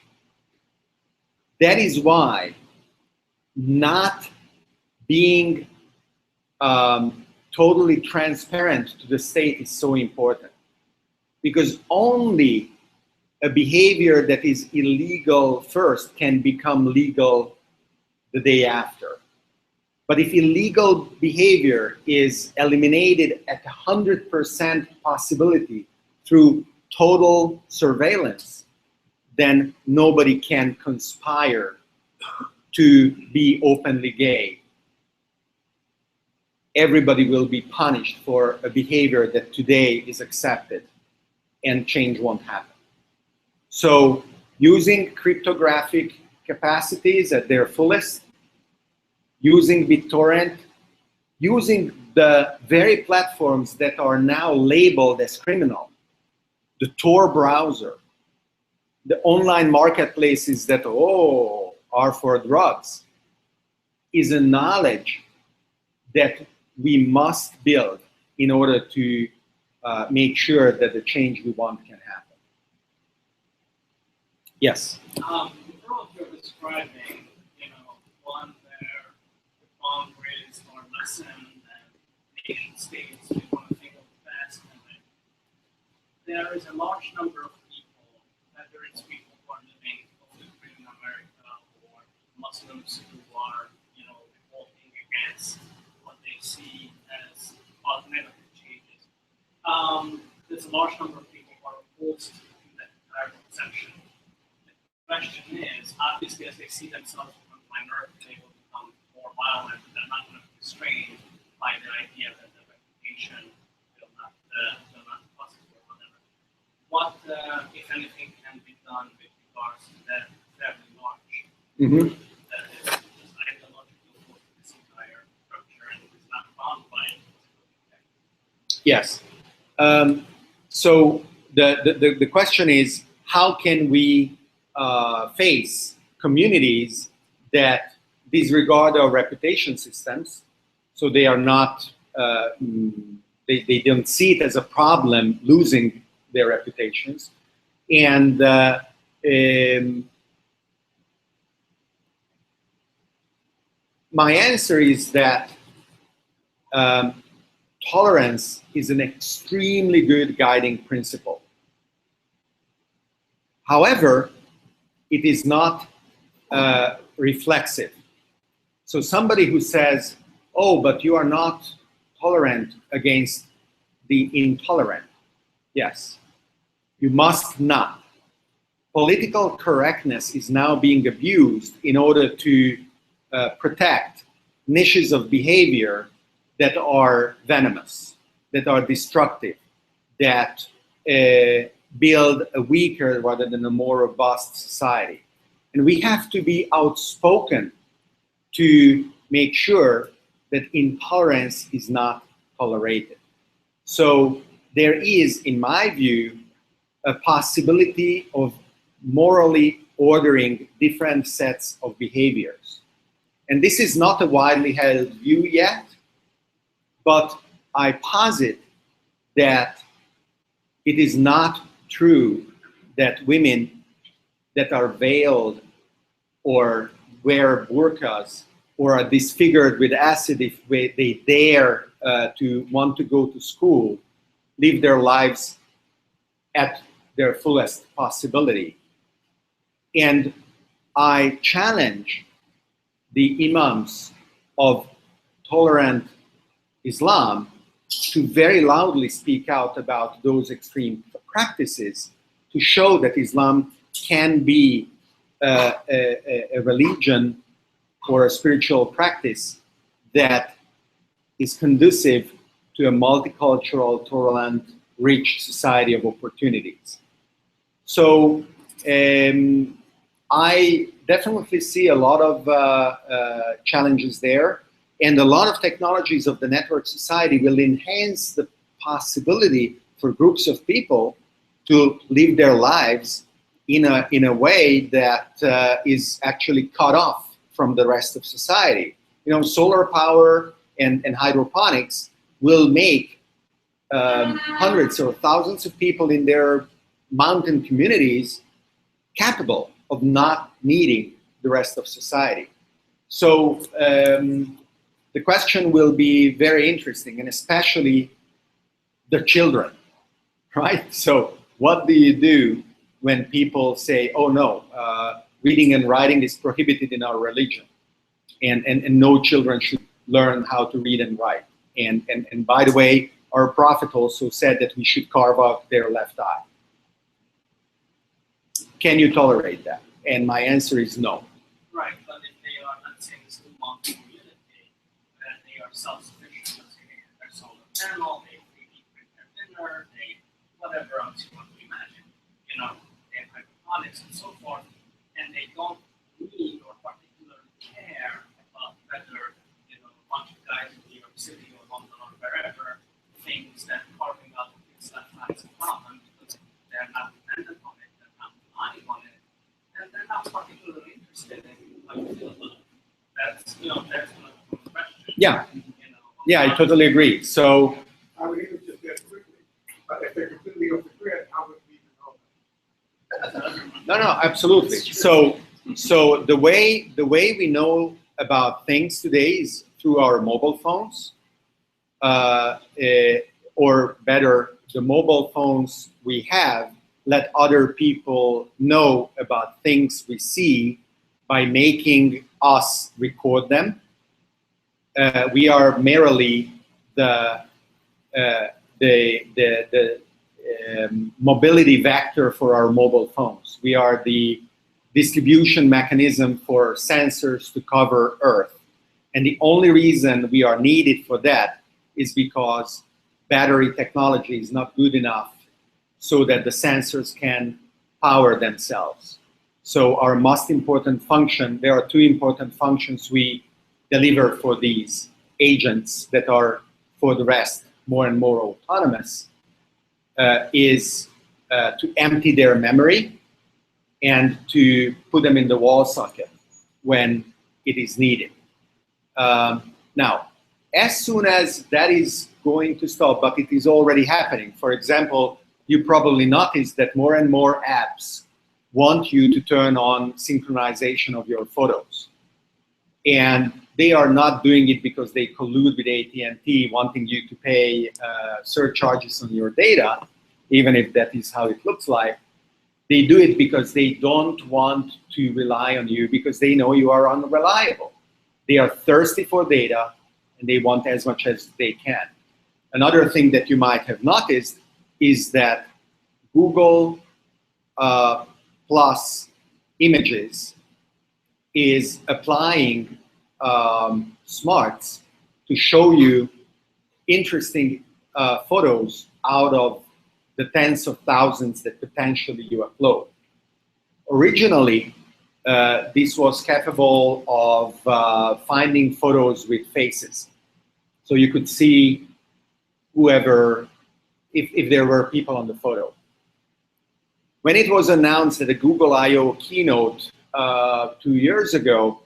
That is why not being totally transparent to the state is so important. Because only a behavior that is illegal first can become legal the day after. But if illegal behavior is eliminated at 100% possibility through total surveillance, then nobody can conspire to be openly gay. Everybody will be punished for a behavior that today is accepted, and change won't happen. So using cryptographic capacities at their fullest, using BitTorrent, using the very platforms that are now labeled as criminal, the Tor browser, the online marketplaces that, are for drugs, is a knowledge that we must build in order to make sure that the change we want can happen. Yes? The world you're describing, one where the boundaries are lessened and nation states, we want to think of the best, and then there is a large number of people, whether it's people who are living in America or Muslims who are, revolting against what they see as alternative changes. There's a large number of people who are opposed to that entire conception. The question is, obviously, as they see themselves as a minority, they will become more violent. They're not going to be restrained by the idea that the reputation will not possible or whatever. What, if anything, can be done with regards to that fairly large? That is ideological for this entire structure and is not bound by it. Yes. So the question is, how can we face communities that disregard our reputation systems, so they are not, they don't see it as a problem losing their reputations, and my answer is that tolerance is an extremely good guiding principle. However, it is not reflexive. So somebody who says, oh, but you are not tolerant against the intolerant. Yes, you must not. Political correctness is now being abused in order to protect niches of behavior that are venomous, that are destructive, that build a weaker rather than a more robust society. And we have to be outspoken to make sure that intolerance is not tolerated. So there is, in my view, a possibility of morally ordering different sets of behaviors. And this is not a widely held view yet, but I posit that it is not true that women that are veiled or wear burqas or are disfigured with acid if they dare to want to go to school, live their lives at their fullest possibility. And I challenge the imams of tolerant Islam to very loudly speak out about those extreme practices to show that Islam can be a religion or a spiritual practice that is conducive to a multicultural, tolerant, rich society of opportunities. So I definitely see a lot of challenges there, and a lot of technologies of the network society will enhance the possibility for groups of people to live their lives in a way that is actually cut off from the rest of society. You know, solar power and hydroponics will make hundreds or thousands of people in their mountain communities capable of not needing the rest of society. So the question will be very interesting, and especially the children, right? So what do you do when people say, oh no, reading and writing is prohibited in our religion, and no children should learn how to read and write. And by the way, our prophet also said that we should carve out their left eye. Can you tolerate that? And my answer is no. Right, but if they are, let's say, this mountain community, and they are self-sufficient, let's say they have their solar panel, they eat their dinner, they whatever else you want to imagine, you know, they have hydroponics and so forth, and they don't need or particularly care about whether, you know, a bunch of guys in New York City or London or wherever things that carving out things that has in common because they're not dependent on it, they're not relying on it, and they're not particularly interested in how you feel about it. That's, you know, that's one of the questions. Yeah, You know, yeah, I totally agree. So I would even just get quickly, but if they're completely off the grid, how would we even know that? no, absolutely. So the way we know about things today is through our mobile phones, or better, the mobile phones we have let other people know about things we see by making us record them. We are merely the mobility vector for our mobile phones. We are the distribution mechanism for sensors to cover Earth. And the only reason we are needed for that is because battery technology is not good enough so that the sensors can power themselves. So our most important function, there are two important functions we deliver for these agents that are, for the rest, more and more autonomous, is to empty their memory and to put them in the wall socket when it is needed. Now, as soon as that is going to stop, but it is already happening. For example, you probably noticed that more and more apps want you to turn on synchronization of your photos. And they are not doing it because they collude with AT&T wanting you to pay surcharges on your data, even if that is how it looks like. They do it because they don't want to rely on you because they know you are unreliable. They are thirsty for data and they want as much as they can. Another thing that you might have noticed is that Google plus images is applying smarts to show you interesting photos out of the tens of thousands that potentially you upload. Originally, this was capable of finding photos with faces. So you could see whoever, if there were people on the photo. When it was announced at the Google I/O keynote 2 years ago,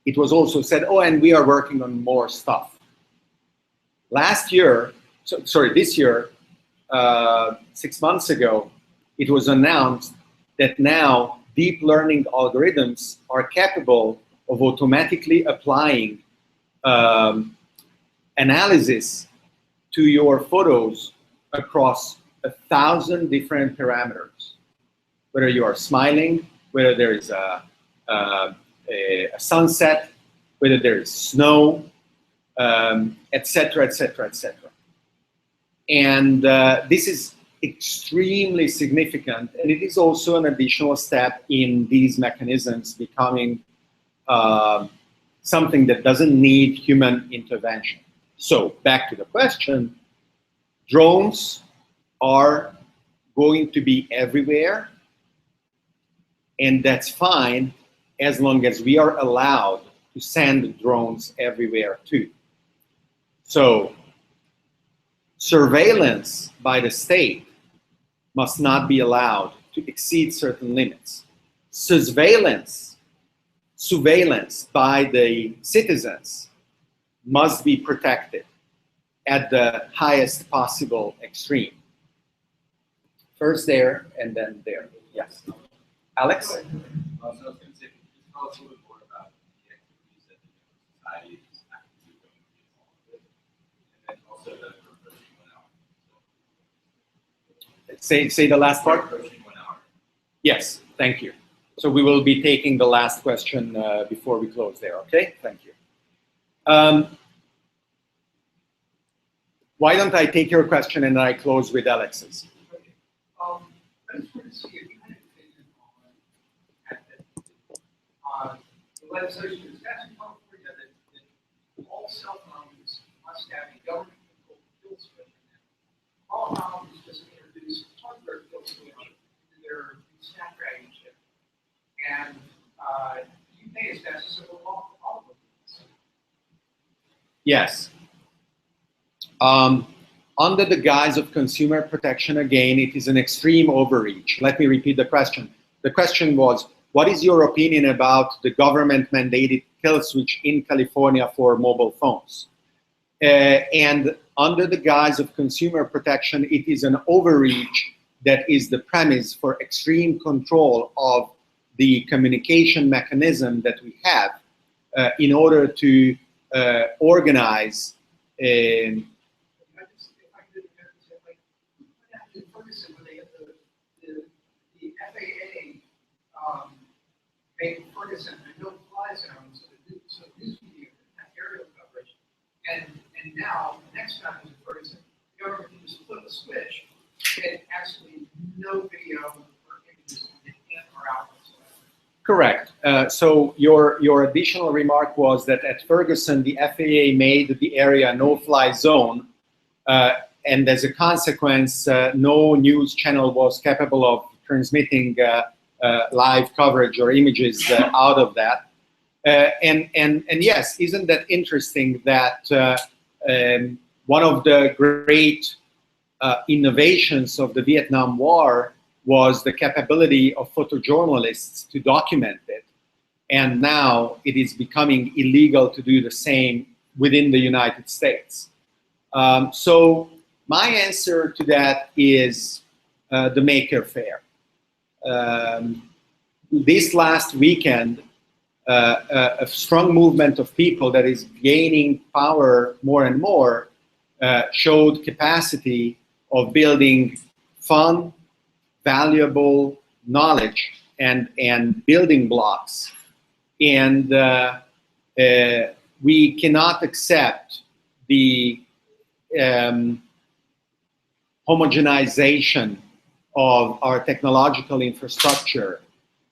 it was also said, oh, and we are working on more stuff. Last year, this year, 6 months ago, it was announced that now deep learning algorithms are capable of automatically applying analysis to your photos across 1,000 different parameters. Whether you are smiling, whether there is a sunset, whether there is snow, et cetera, et cetera, et cetera. And this is extremely significant, and it is also an additional step in these mechanisms becoming something that doesn't need human intervention. So back to the question, drones are going to be everywhere, and that's fine as long as we are allowed to send drones everywhere too. So surveillance by the state must not be allowed to exceed certain limits. Surveillance by the citizens must be protected at the highest possible extreme. First there and then there. Yes. Alex? So I was going to say, just tell us a little bit more about the activities that the society is actively involved with, and then also the approaching 1 hour. Say the last part. Approaching 1 hour. Yes, thank you. So we will be taking the last question before we close there, okay? Thank you. Why don't I take your question and I close with Alex's? I just want to see if you had an opinion on the legislation that's passed in California that all cell phones must have a government-controlled kill switch. All phones just introduced hardware kill switch into their Snapdragon chip. And you pay as fast as a law for all of them. Yes. Under the guise of consumer protection, again, it is an extreme overreach. Let me repeat the question. The question was, what is your opinion about the government-mandated kill switch in California for mobile phones? And under the guise of consumer protection, it is an overreach that is the premise for extreme control of the communication mechanism that we have in order to organize Made Ferguson a no-fly zone, so news media can have aerial coverage. And now, the next time in Ferguson, the government can just flip a switch, and actually no video or images in or out whatsoever. Correct. So your additional remark was that at Ferguson, the FAA made the area no-fly zone, and as a consequence, no news channel was capable of transmitting live coverage or images out of that. And yes, isn't that interesting that one of the great innovations of the Vietnam War was the capability of photojournalists to document it. And now it is becoming illegal to do the same within the United States. So my answer to that is the Maker Faire. This last weekend, a strong movement of people that is gaining power more and more showed capacity of building fun, valuable knowledge and building blocks. And we cannot accept the homogenization of our technological infrastructure.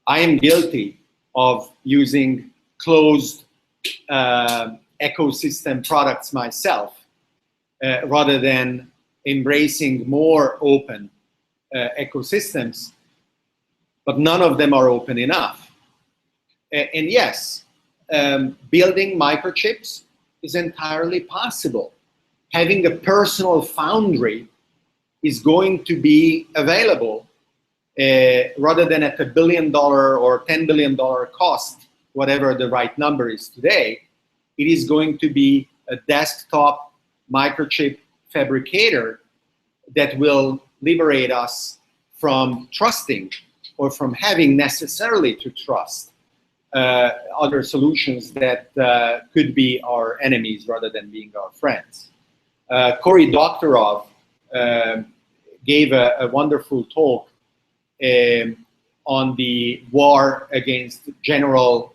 I am guilty of using closed ecosystem products myself, rather than embracing more open ecosystems, but none of them are open enough. And yes, building microchips is entirely possible. Having a personal foundry is going to be available rather than at $1 billion or $10 billion cost, whatever the right number is today. It is going to be a desktop microchip fabricator that will liberate us from trusting or from having necessarily to trust other solutions that could be our enemies rather than being our friends. Cory Doctorow gave a wonderful talk on the war against general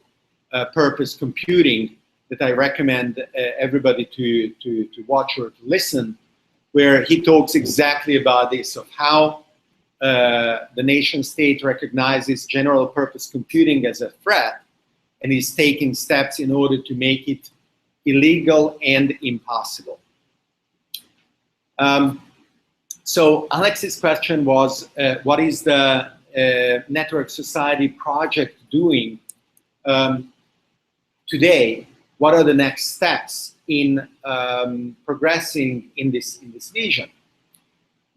purpose computing that I recommend everybody to watch or to listen, where he talks exactly about this, of how the nation state recognizes general purpose computing as a threat and is taking steps in order to make it illegal and impossible. So Alex's question was, what is the Network Society project doing today? What are the next steps in progressing in this vision?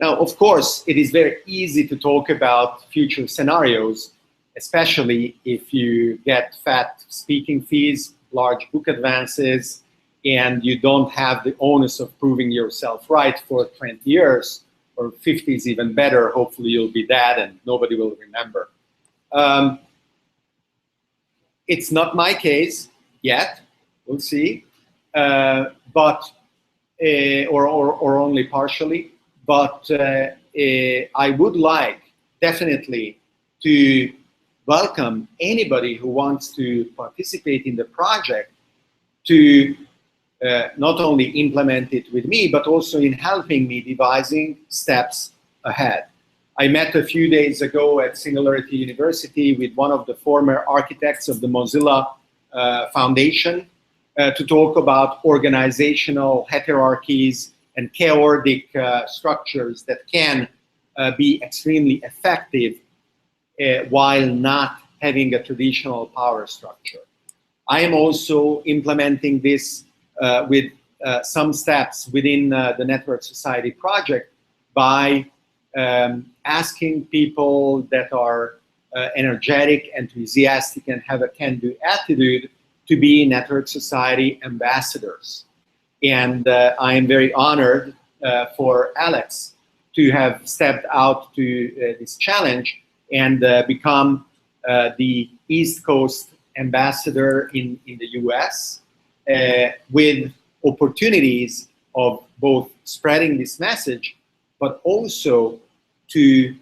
Now, of course, it is very easy to talk about future scenarios, especially if you get fat speaking fees, large book advances, and you don't have the onus of proving yourself right for 20 years, or 50 is even better. Hopefully you'll be dead and nobody will remember. It's not my case yet, we'll see, but or only partially, but I would like definitely to welcome anybody who wants to participate in the project to not only implement it with me, but also in helping me devising steps ahead. I met a few days ago at Singularity University with one of the former architects of the Mozilla Foundation to talk about organizational hierarchies and chaotic structures that can be extremely effective while not having a traditional power structure. I am also implementing this with some steps within the Network Society project by asking people that are energetic, enthusiastic, and have a can-do attitude to be Network Society ambassadors. And I am very honored for Alex to have stepped out to this challenge and become the East Coast ambassador in the US with opportunities of both spreading this message, but also to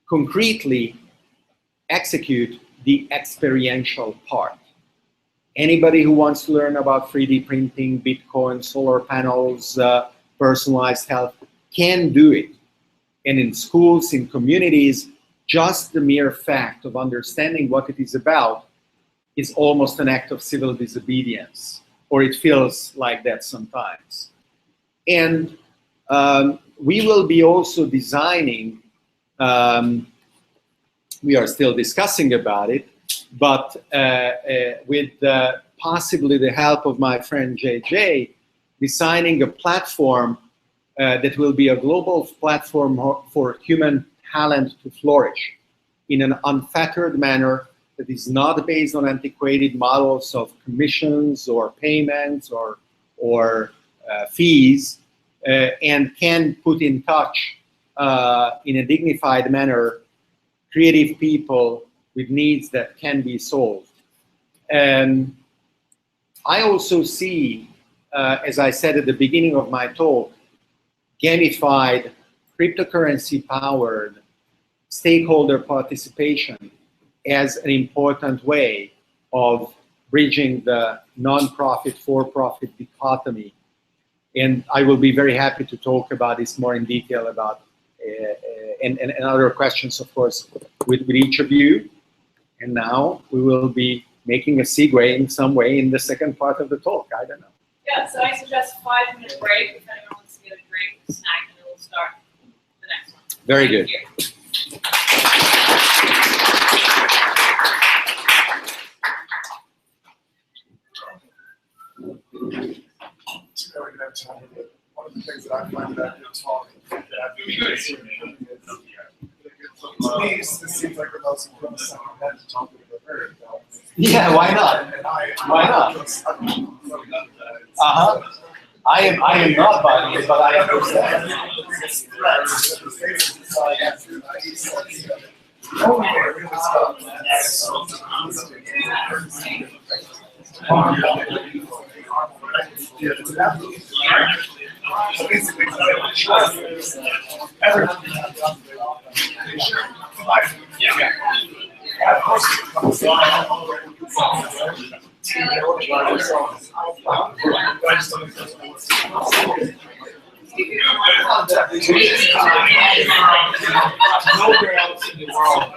concretely execute the experiential part. Anybody who wants to learn about 3D printing, Bitcoin, solar panels, personalized health can do it. And in schools, in communities, just the mere fact of understanding what it is about is almost an act of civil disobedience, or it feels like that sometimes. And we will be also designing, we are still discussing about it, but with possibly the help of my friend JJ, designing a platform that will be a global platform for human talent to flourish in an unfettered manner that is not based on antiquated models of commissions or payments or fees, and can put in touch in a dignified manner creative people with needs that can be solved. And I also see, as I said at the beginning of my talk, gamified, cryptocurrency-powered stakeholder participation as an important way of bridging the non-profit, for-profit dichotomy. And I will be very happy to talk about this more in detail about, and other questions, of course, with each of you. And now we will be making a segue in some way in the second part of the talk. I don't know. Yeah, so I suggest a 5-minute break if anyone wants to get a drink, a snack, and then we'll start the next one. Very good. One of the things that I find about your talk to me, this seems like the most important talk we've ever heard. Yeah, why not? Why not? I am not biased, but I understand. Nowhere else in the world.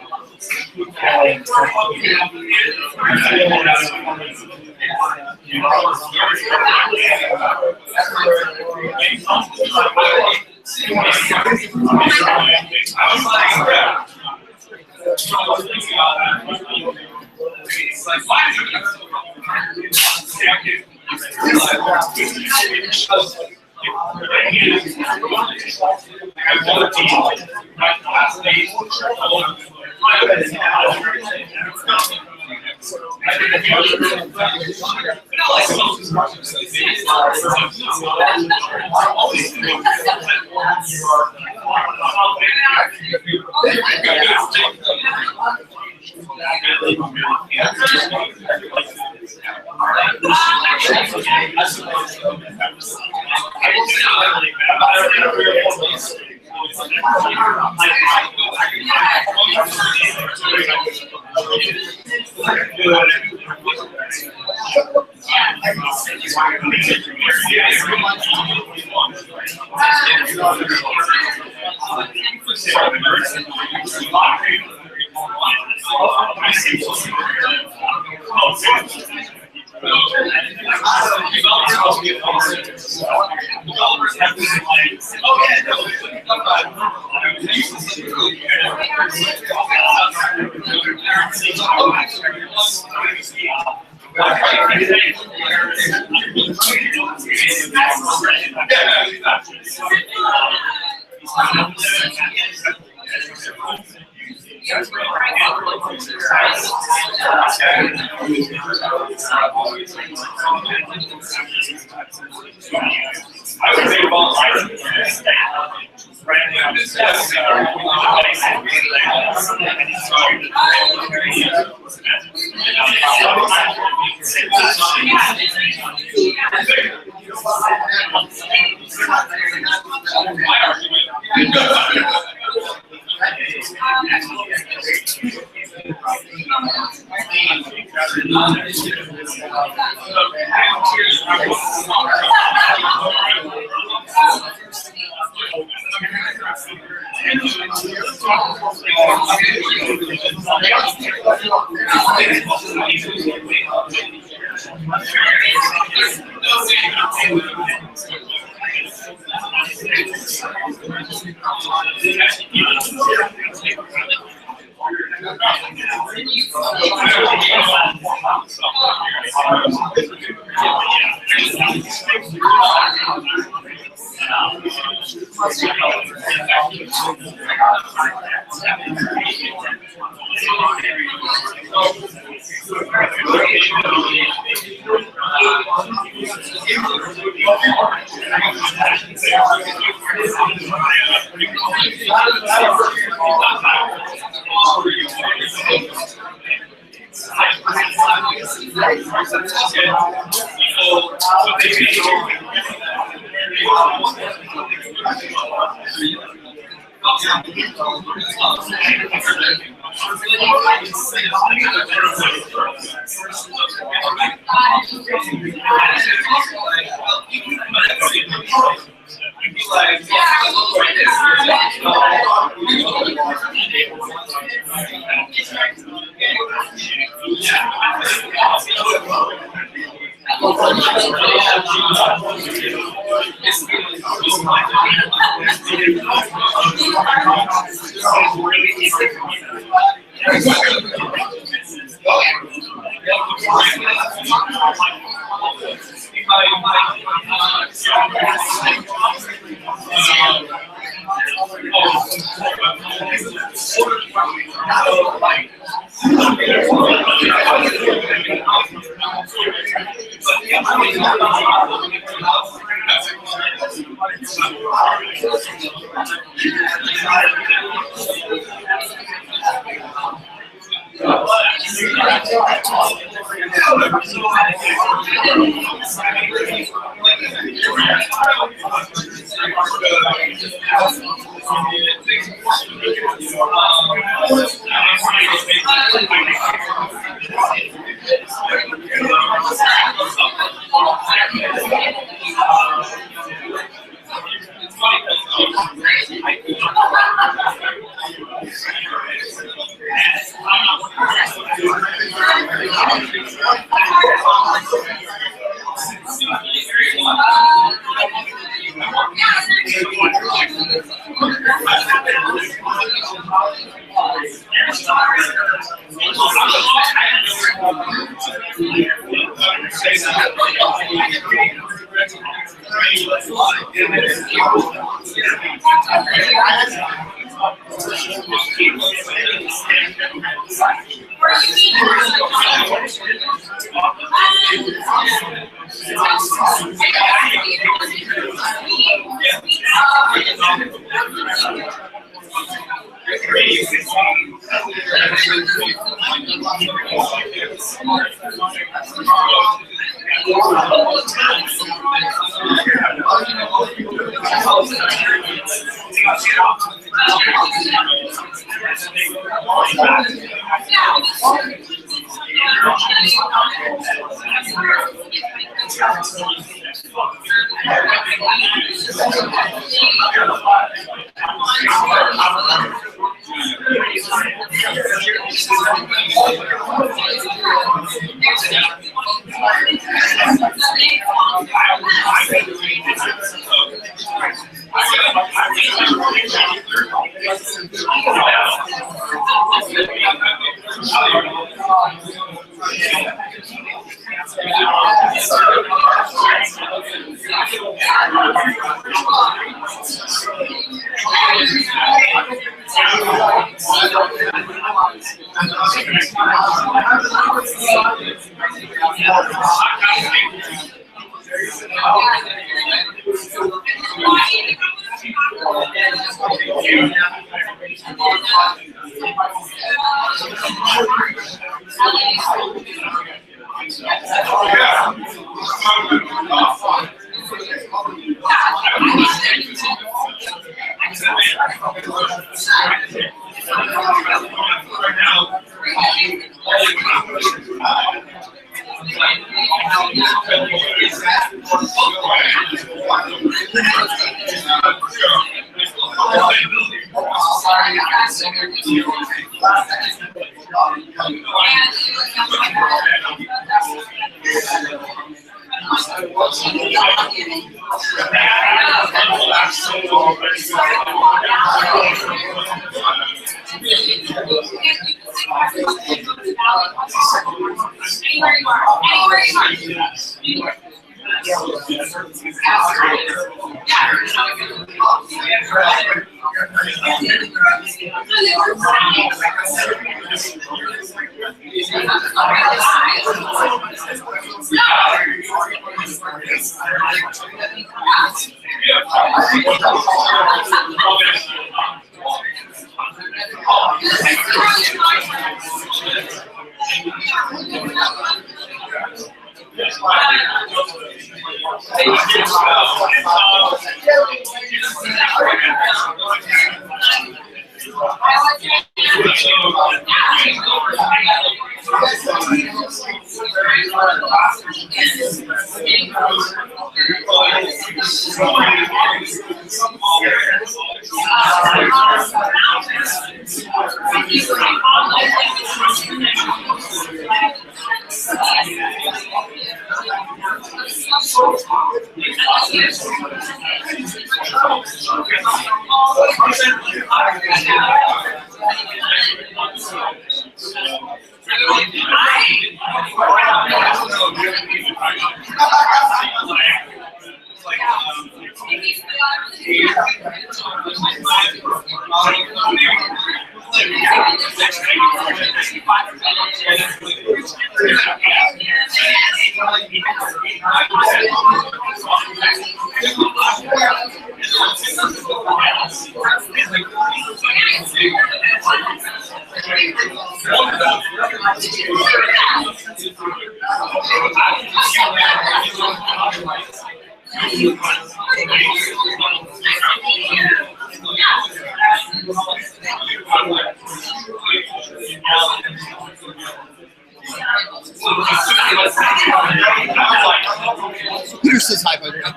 Peter says hi, by the way.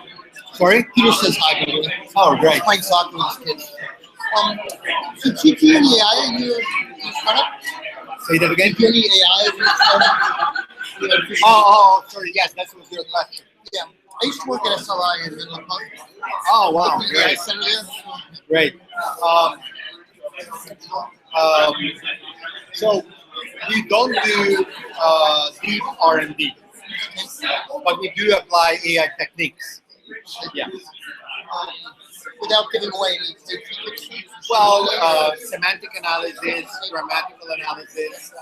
Sorry? Peter says hi, by the way. Oh, great. Playing soccer with his kids. So TT and the AI in your startup? Say that again? TT and the AI in your startup? Oh, sorry. Yes, that was your question. Yeah. I used to work at SRI in Menlo Park. Oh, wow, Yeah, great, center there. great. So we don't do deep R&D, but we do apply AI techniques. Yeah. Without giving away any secrets. Well, semantic analysis, grammatical analysis,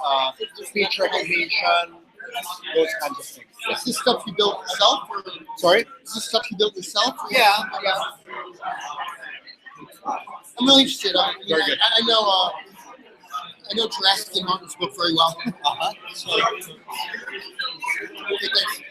speech recognition, those kinds of things. Is this stuff you built yourself? Or Sorry? is this stuff you built yourself? Or Yeah. I'm really interested. Very good. I know Jurassic and Martin's book very well. Uh-huh. So, okay, thanks.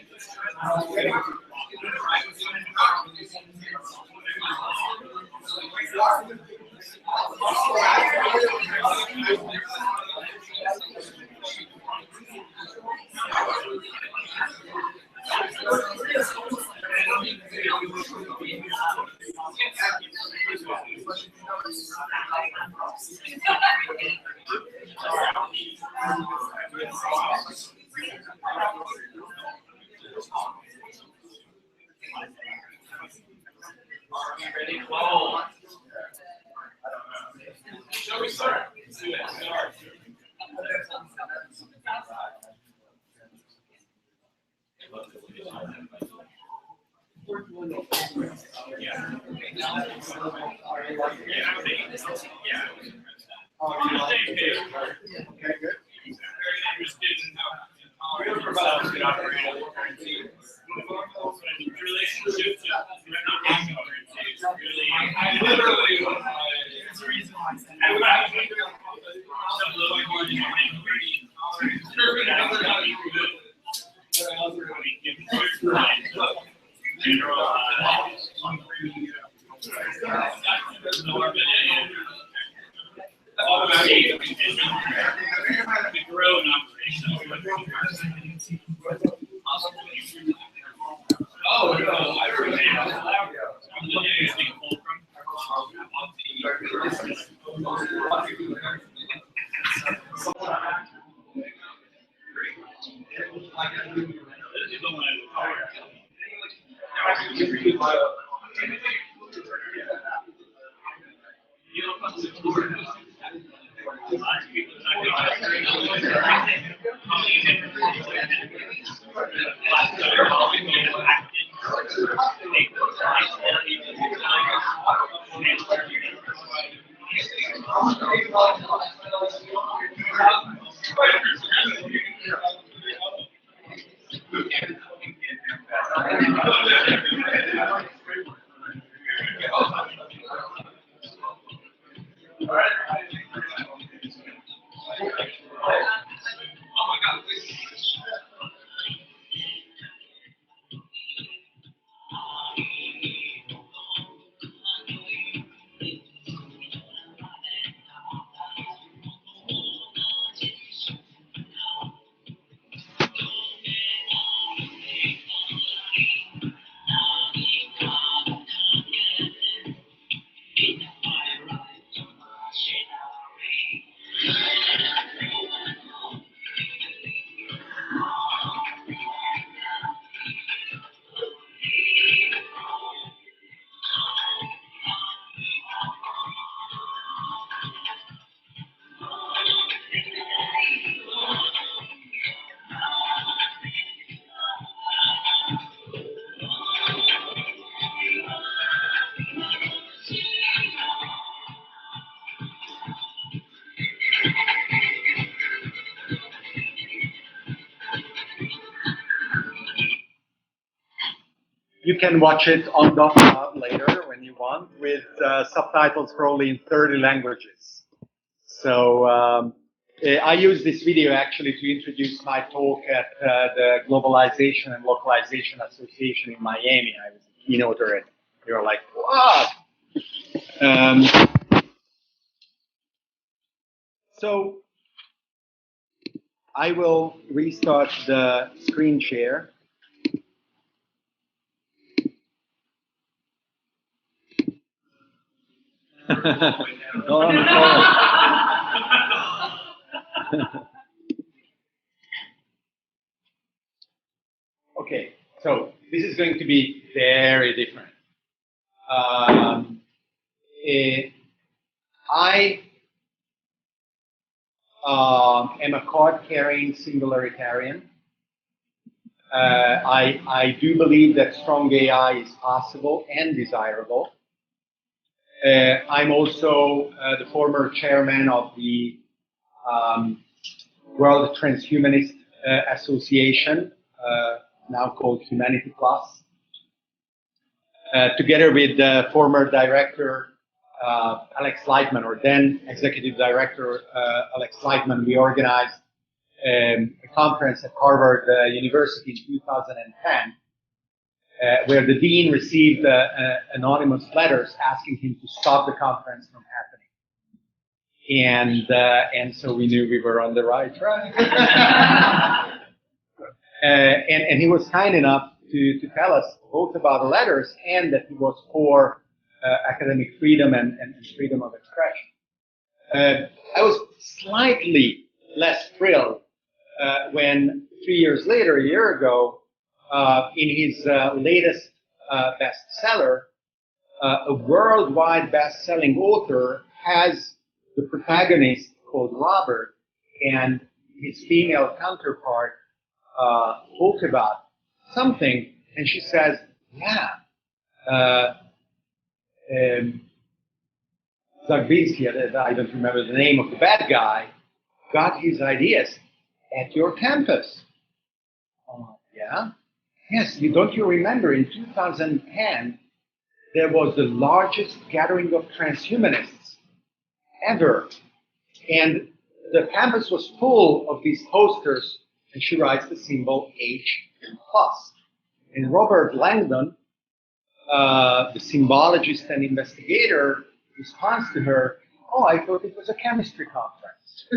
Shall we start? You can watch it on .cloud later when you want, with subtitles probably in 30 languages. So I use this video actually to introduce my talk at the Globalization and Localization Association in Miami. I was a keynoter, and they were like, "What?" So I will restart the screen share. Go on, okay, so this is going to be very different. I am a card-carrying singularitarian. I do believe that strong AI is possible and desirable. I'm also the former chairman of the World Transhumanist Association, now called Humanity Plus. Together with the former director Alex Lightman, or then executive director Alex Lightman, we organized a conference at Harvard University in 2010, where the dean received anonymous letters asking him to stop the conference from happening. And so we knew we were on the right track. And he was kind enough to tell us both about the letters and that he was for academic freedom and freedom of expression. I was slightly less thrilled when 3 years later, a year ago, in his latest bestseller, a worldwide best-selling author has the protagonist called Robert and his female counterpart spoke about something, and she says, yeah, Zagbinsky, I don't remember the name of the bad guy, got his ideas at your campus. Yeah? Yes, don't you remember in 2010, there was the largest gathering of transhumanists ever. And the campus was full of these posters, and she writes the symbol H+. And Robert Langdon, the symbologist and investigator, responds to her, oh, I thought it was a chemistry conference.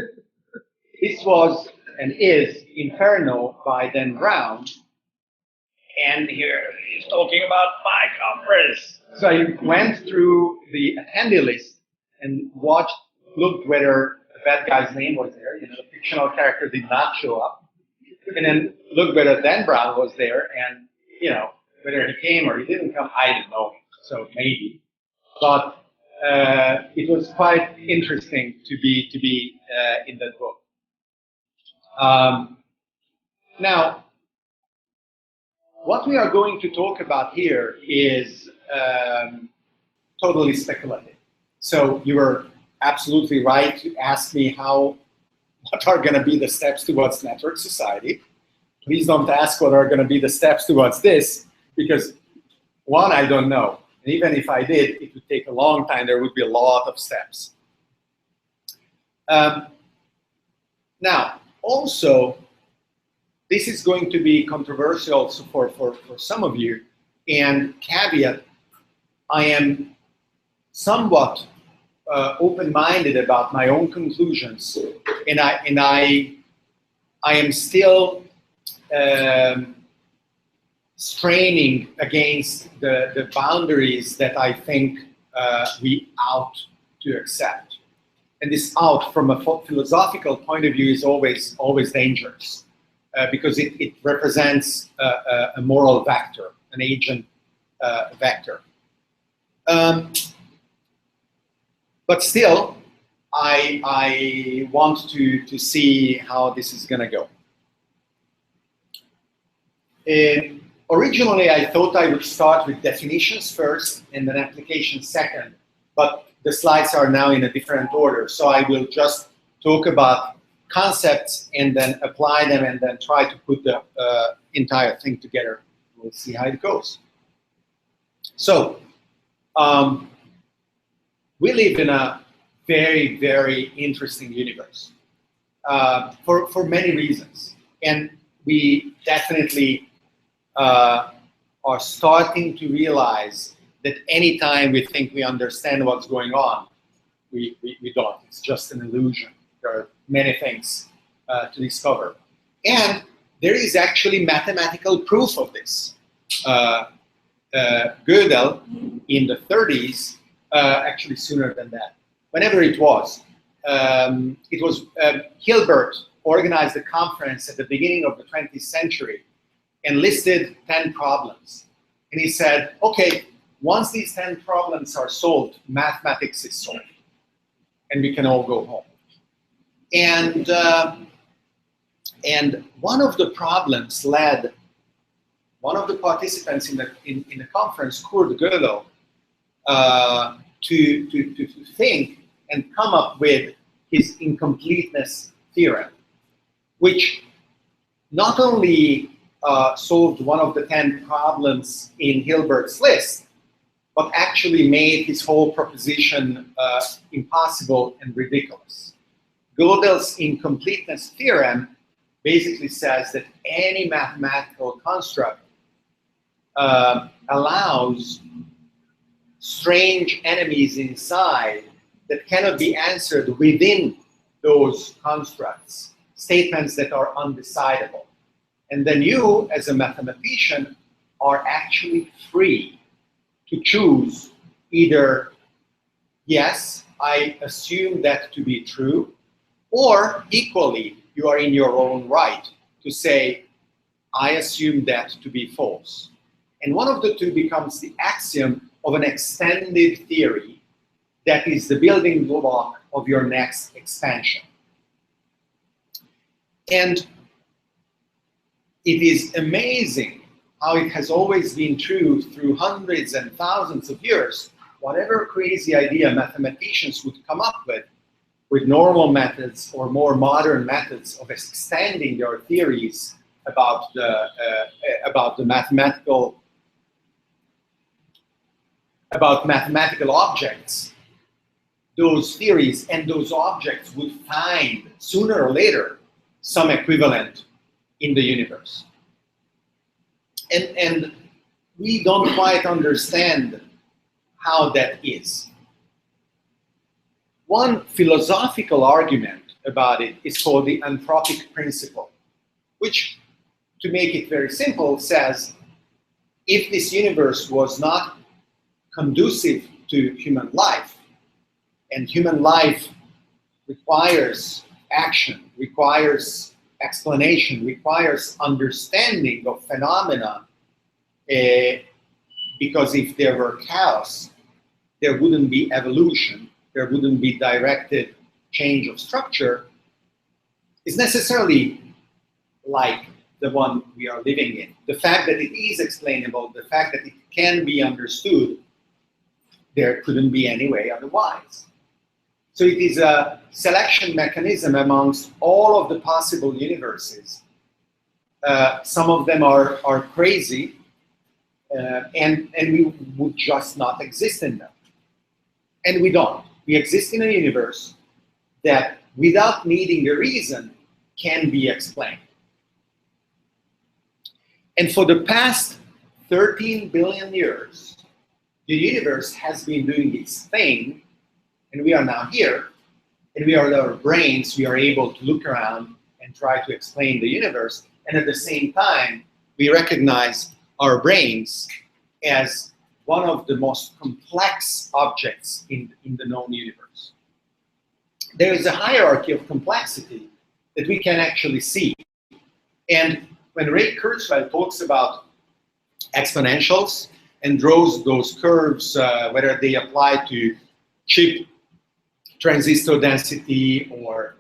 This was and is Inferno by Dan Brown. And here he's talking about my conference. So I went through the attendee list and looked whether the bad guy's name was there. You know, the fictional character did not show up. And then looked whether Dan Brown was there, and you know, whether he came or he didn't come, I didn't know. So maybe, but it was quite interesting to be in that book. Now, what we are going to talk about here is totally speculative. So you were absolutely right to ask me what are going to be the steps towards network society. Please don't ask what are going to be the steps towards this, because one, I don't know. And even if I did, it would take a long time. There would be a lot of steps. Now, also, this is going to be controversial for some of you. And caveat, I am somewhat open-minded about my own conclusions, and I am still straining against the boundaries that I think we ought to accept. And this out from a philosophical point of view is always dangerous because it represents a moral vector, an agent vector. But still, I want to see how this is going to go. Originally, I thought I would start with definitions first and then applications second, but the slides are now in a different order. So I will just talk about concepts and then apply them and then try to put the entire thing together. We'll see how it goes. So we live in a very, very interesting universe for many reasons. And we definitely are starting to realize that anytime we think we understand what's going on, we don't. It's just an illusion. There are many things to discover. And there is actually mathematical proof of this. Gödel in the 30s, actually sooner than that, whenever it was Hilbert organized a conference at the beginning of the 20th century and listed 10 problems. And he said, okay, once these 10 problems are solved, mathematics is solved, and we can all go home. And one of the problems led one of the participants in the conference, Kurt Gödel, to think and come up with his incompleteness theorem, which not only solved one of the 10 problems in Hilbert's list, but actually made his whole proposition impossible and ridiculous. Gödel's incompleteness theorem basically says that any mathematical construct allows strange enemies inside that cannot be answered within those constructs, statements that are undecidable. And then you, as a mathematician, are actually free to choose either, yes, I assume that to be true, or equally, you are in your own right to say, I assume that to be false. And one of the two becomes the axiom of an extended theory that is the building block of your next expansion. And it is amazing how it has always been true through hundreds and thousands of years. Whatever crazy idea mathematicians would come up with normal methods or more modern methods of extending their theories about the mathematical objects, those theories and those objects would find sooner or later some equivalent in the universe. And we don't quite understand how that is. One philosophical argument about it is called the anthropic principle, which, to make it very simple, says if this universe was not conducive to human life, and human life requires action, requires explanation, requires understanding of phenomena, because if there were chaos, there wouldn't be evolution, there wouldn't be directed change of structure, is necessarily like the one we are living in. The fact that it is explainable, the fact that it can be understood, there couldn't be any way otherwise. So it is a selection mechanism amongst all of the possible universes. Some of them are crazy, and we would just not exist in them. And we don't. We exist in a universe that, without needing a reason, can be explained. And for the past 13 billion years, the universe has been doing its thing, and we are now here, and we are with our brains, we are able to look around and try to explain the universe, and at the same time, we recognize our brains as one of the most complex objects in the known universe. There is a hierarchy of complexity that we can actually see. And when Ray Kurzweil talks about exponentials and draws those curves, whether they apply to chip transistor density or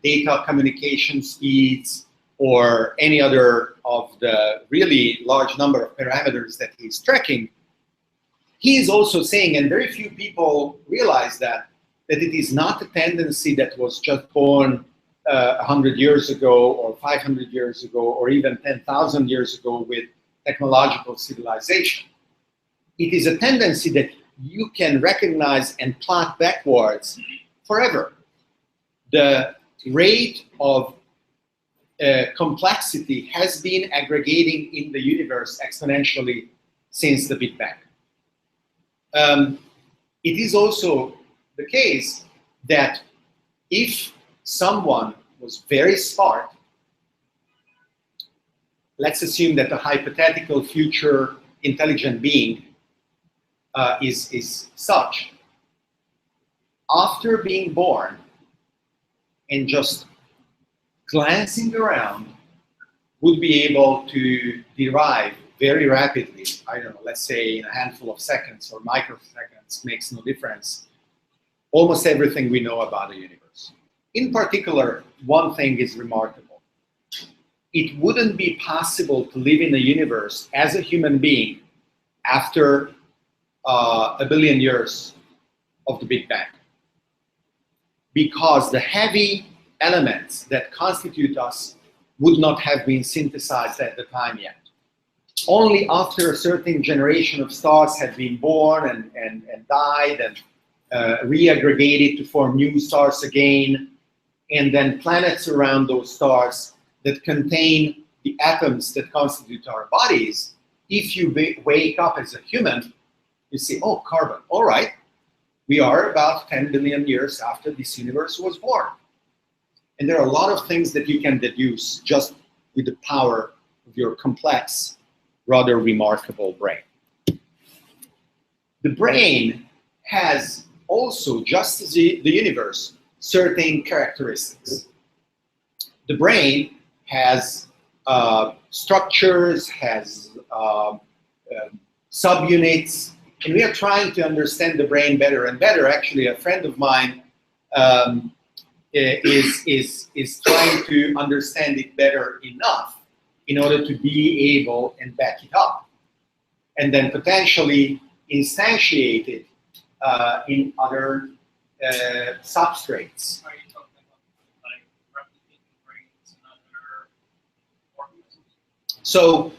data communication speeds or any other of the really large number of parameters that he's tracking, he is also saying, and very few people realize that it is not a tendency that was just born 100 years ago or 500 years ago or even 10,000 years ago with technological civilization. It is a tendency that you can recognize and plot backwards forever. The rate of complexity has been aggregating in the universe exponentially since the Big Bang. It is also the case that if someone was very smart, let's assume that a hypothetical future intelligent being is such, after being born and just glancing around, would be able to derive very rapidly, I don't know, let's say in a handful of seconds or microseconds, makes no difference, almost everything we know about the universe. In particular, one thing is remarkable. It wouldn't be possible to live in the universe as a human being after a billion years of the Big Bang, because the heavy elements that constitute us would not have been synthesized at the time yet. Only after a certain generation of stars had been born and died and reaggregated to form new stars again, and then planets around those stars that contain the atoms that constitute our bodies, if you wake up as a human, you see, oh, carbon, all right, we are about 10 billion years after this universe was born. And there are a lot of things that you can deduce just with the power of your complex, rather remarkable brain. The brain has also, just as the universe, certain characteristics. The brain has structures, has subunits, and we are trying to understand the brain better and better. Actually, a friend of mine is trying to understand it better enough in order to be able and back it up, and then potentially instantiate it in other substrates. Are you talking about like replicating brains and other organisms? So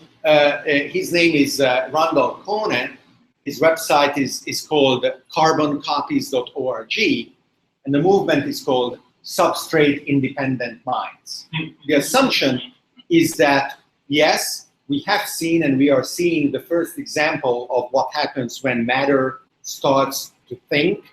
his name is Randall Cohen. His website is called carboncopies.org, and the movement is called Substrate Independent Minds. The assumption is that, yes, we have seen and we are seeing the first example of what happens when matter starts to think,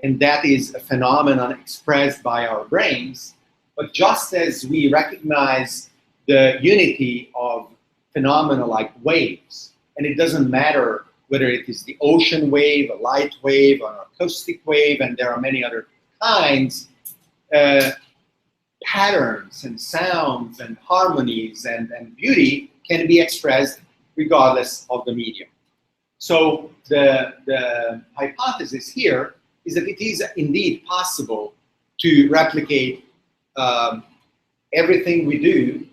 and that is a phenomenon expressed by our brains. But just as we recognize the unity of phenomena like waves, and it doesn't matter whether it is the ocean wave, a light wave, or an acoustic wave, and there are many other kinds, patterns and sounds and harmonies and beauty can be expressed regardless of the medium. So the hypothesis here is that it is indeed possible to replicate everything we do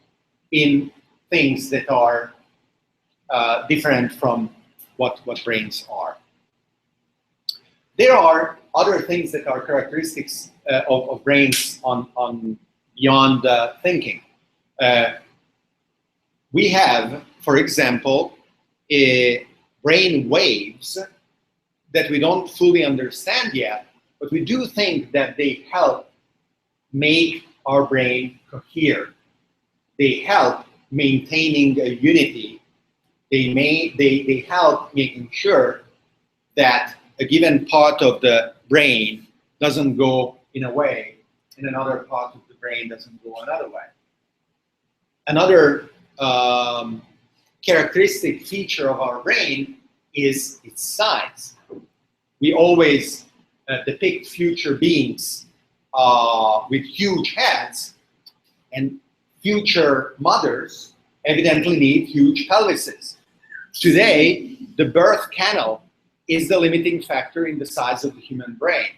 in things that are different from what brains are. There are other things that are characteristics of brains on beyond thinking. We have, for example, brain waves that we don't fully understand yet, but we do think that they help make our brain cohere. They help maintaining a unity. They help making sure that a given part of the brain doesn't go in a way and another part of the brain doesn't go another way. Another characteristic feature of our brain is its size. We always depict future beings with huge heads, and future mothers evidently need huge pelvises. Today, the birth canal is the limiting factor in the size of the human brain,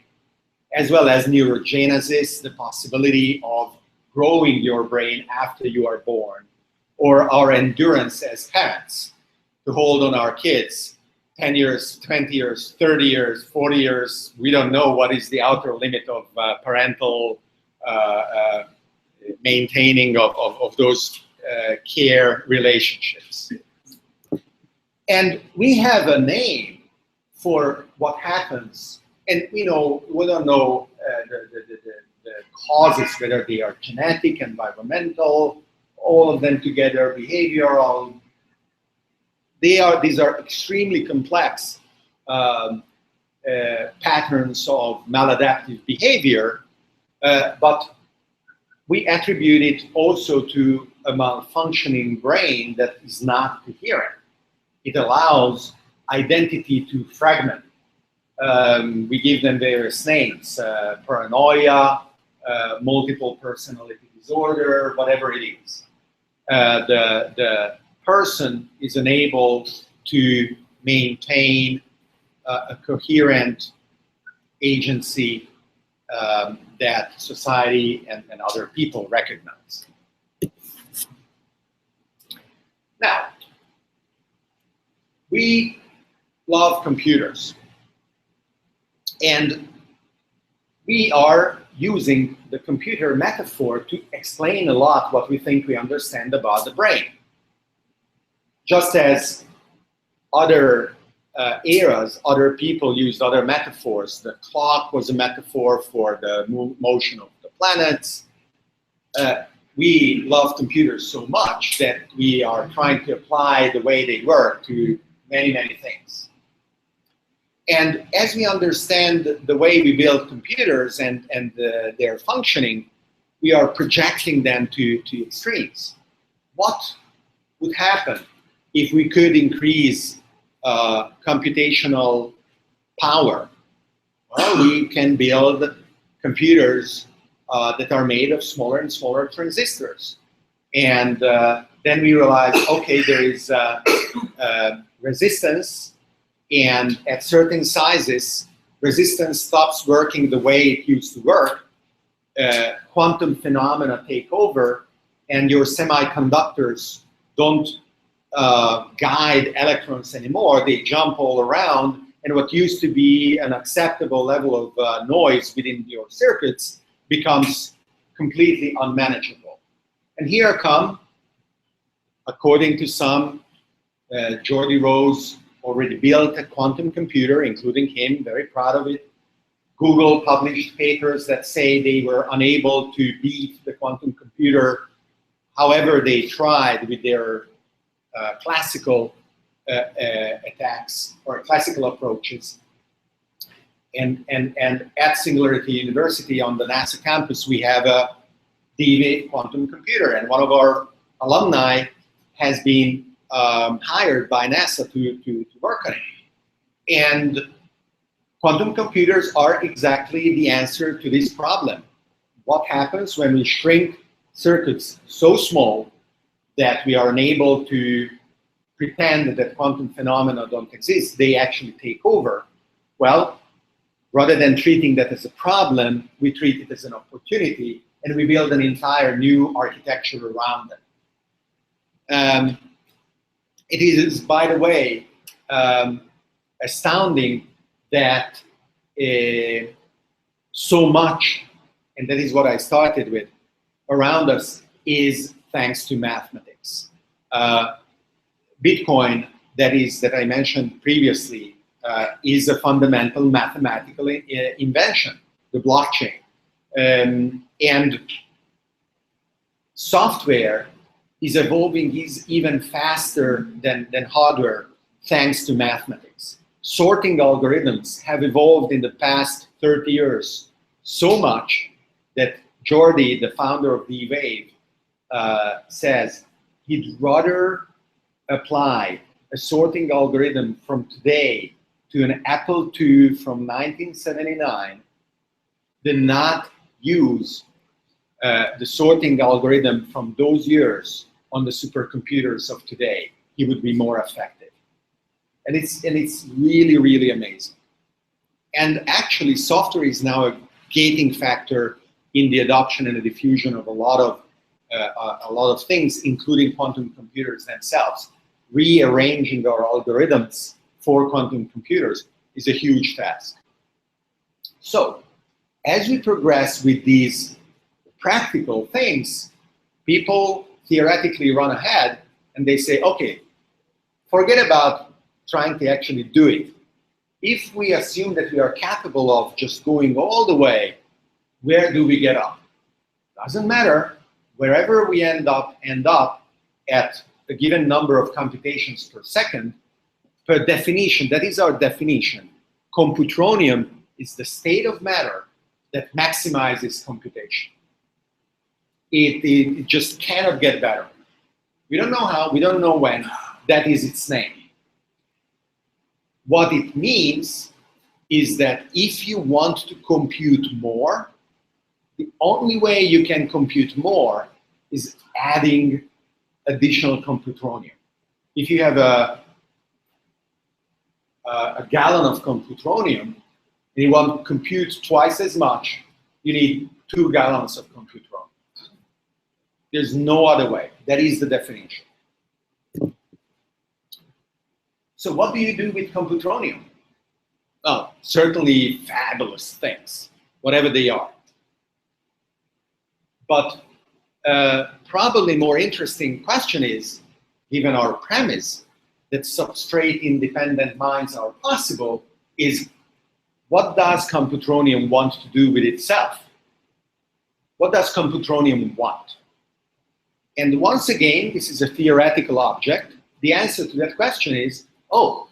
as well as neurogenesis, the possibility of growing your brain after you are born, or our endurance as parents to hold on our kids 10 years, 20 years, 30 years, 40 years. We don't know what is the outer limit of parental maintaining of those care relationships. And we have a name for what happens, and we don't know the causes, whether they are genetic, environmental, all of them together, behavioral. These are extremely complex patterns of maladaptive behavior, but we attribute it also to a malfunctioning brain that is not coherent. It allows identity to fragment. We give them various names, paranoia, multiple personality disorder, whatever it is. the person is enabled to maintain a coherent agency that society and other people recognize. Now, we love computers, and we are using the computer metaphor to explain a lot what we think we understand about the brain. Just as other eras, other people used other metaphors. The clock was a metaphor for the motion of the planets. We love computers so much that we are trying to apply the way they work to many, many things. And as we understand the way we build computers and their functioning, we are projecting them to extremes. What would happen if we could increase computational power? Well, we can build computers that are made of smaller and smaller transistors. And then we realize, okay, there is resistance, and at certain sizes, resistance stops working the way it used to work. Quantum phenomena take over, and your semiconductors don't guide electrons anymore. They jump all around, and what used to be an acceptable level of noise within your circuits becomes completely unmanageable. And here come, according to some, Geordie Rose already built a quantum computer, including him, very proud of it. Google published papers that say they were unable to beat the quantum computer, however they tried with their classical attacks or classical approaches. And at Singularity University on the NASA campus, we have a DV quantum computer, and one of our alumni has been hired by NASA to work on it. And quantum computers are exactly the answer to this problem. What happens when we shrink circuits so small that we are unable to pretend that quantum phenomena don't exist, they actually take over? Well, rather than treating that as a problem, we treat it as an opportunity, and we build an entire new architecture around it. It is, by the way, astounding that so much, and that is what I started with, around us is thanks to mathematics. Bitcoin, that I mentioned previously, is a fundamental mathematical invention, the blockchain. And software is evolving even faster than hardware thanks to mathematics. Sorting algorithms have evolved in the past 30 years so much that Geordie, the founder of D-Wave, says he'd rather apply a sorting algorithm from today to an Apple II from 1979 than not use the sorting algorithm from those years on the supercomputers of today. He would be more effective. And it's really, really amazing. And actually, software is now a gating factor in the adoption and the diffusion of a lot of things, including quantum computers themselves. Rearranging our algorithms for quantum computers is a huge task. So, as we progress with these practical things, people theoretically run ahead and they say, okay, forget about trying to actually do it. If we assume that we are capable of just going all the way, where do we get up? Doesn't matter. Wherever we end up at a given number of computations per second, per definition, that is our definition. Computronium is the state of matter that maximizes computation. It just cannot get better. We don't know how, we don't know when. That is its name. What it means is that if you want to compute more, the only way you can compute more is adding additional computronium. If you have a gallon of computronium and you want to compute twice as much, you need 2 gallons of computronium. There's no other way. That is the definition. So what do you do with computronium? Oh, certainly fabulous things, whatever they are. But probably more interesting question is, given our premise that substrate-independent minds are possible, is what does computronium want to do with itself? What does computronium want? And once again, this is a theoretical object. The answer to that question is, oh,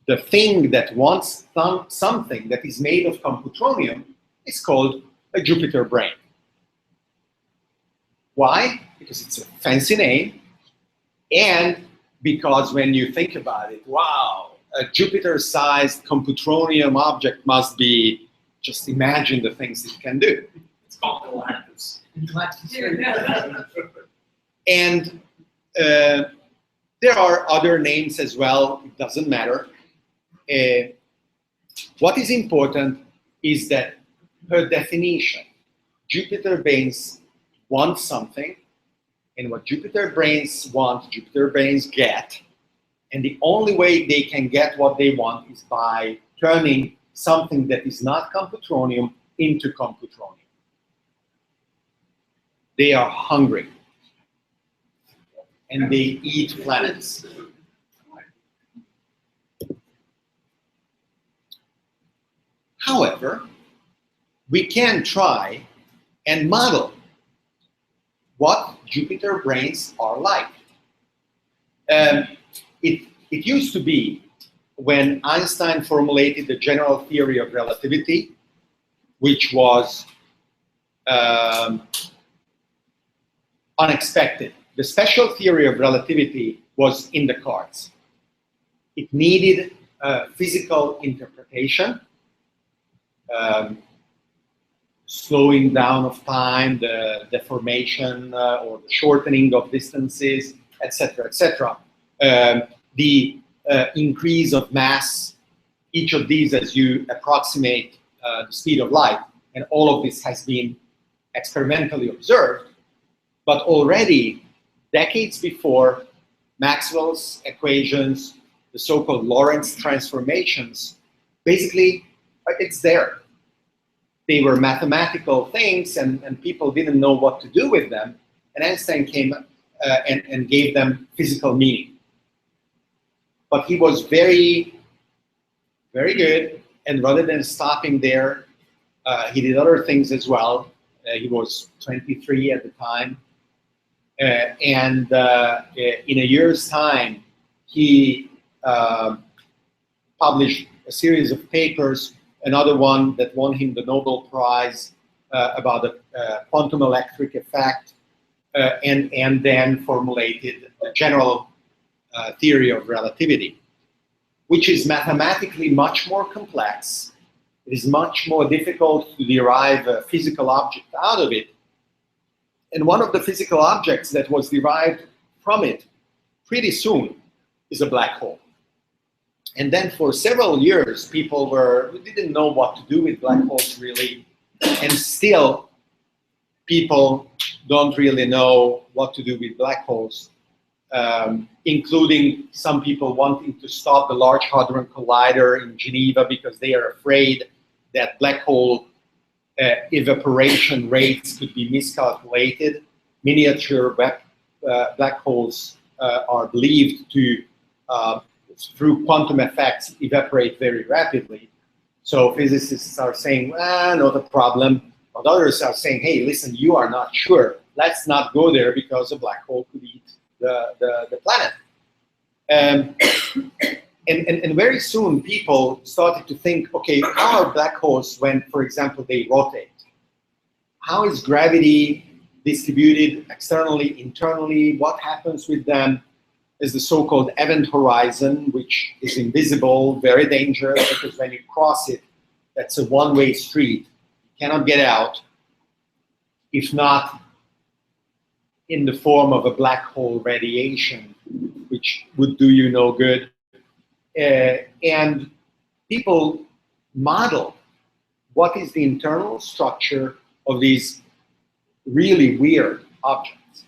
the thing that wants something that is made of computronium is called a Jupiter brain. Why? Because it's a fancy name, and because when you think about it, wow, a Jupiter-sized computronium object must be, just imagine the things it can do. It's called Galactus. And there are other names as well, it doesn't matter. What is important is that per definition, Jupiter brains want something, and what Jupiter brains want, Jupiter brains get, and the only way they can get what they want is by turning something that is not computronium into computronium. They are hungry, and they eat planets. However, we can try and model what Jupiter brains are like. It used to be when Einstein formulated the general theory of relativity, which was unexpected. The special theory of relativity was in the cards. It needed a physical interpretation, slowing down of time, the deformation or the shortening of distances, etc., etc. The increase of mass, each of these as you approximate the speed of light, and all of this has been experimentally observed, but already decades before, Maxwell's equations, the so-called Lorentz transformations, basically it's there. They were mathematical things, and people didn't know what to do with them, and Einstein came and gave them physical meaning. But he was very, very good, and rather than stopping there, he did other things as well. He was 23 at the time, and in a year's time, he published a series of papers, another one that won him the Nobel Prize about the quantum electric effect, and then formulated the general theory of relativity, which is mathematically much more complex. It is much more difficult to derive a physical object out of it. And one of the physical objects that was derived from it pretty soon is a black hole. And then for several years, people didn't know what to do with black holes really. And still, people don't really know what to do with black holes, including some people wanting to stop the Large Hadron Collider in Geneva because they are afraid that black hole evaporation rates could be miscalculated. Miniature black holes are believed to, through quantum effects, evaporate very rapidly. So physicists are saying, not a problem. But others are saying, hey, listen, you are not sure. Let's not go there because a black hole could eat the planet. And very soon people started to think, okay, how are black holes when, for example, they rotate? How is gravity distributed externally, internally? What happens with them? Is the so-called event horizon, which is invisible, very dangerous, because when you cross it, that's a one-way street. You cannot get out. If not, in the form of a black hole radiation, which would do you no good. And people model what is the internal structure of these really weird objects.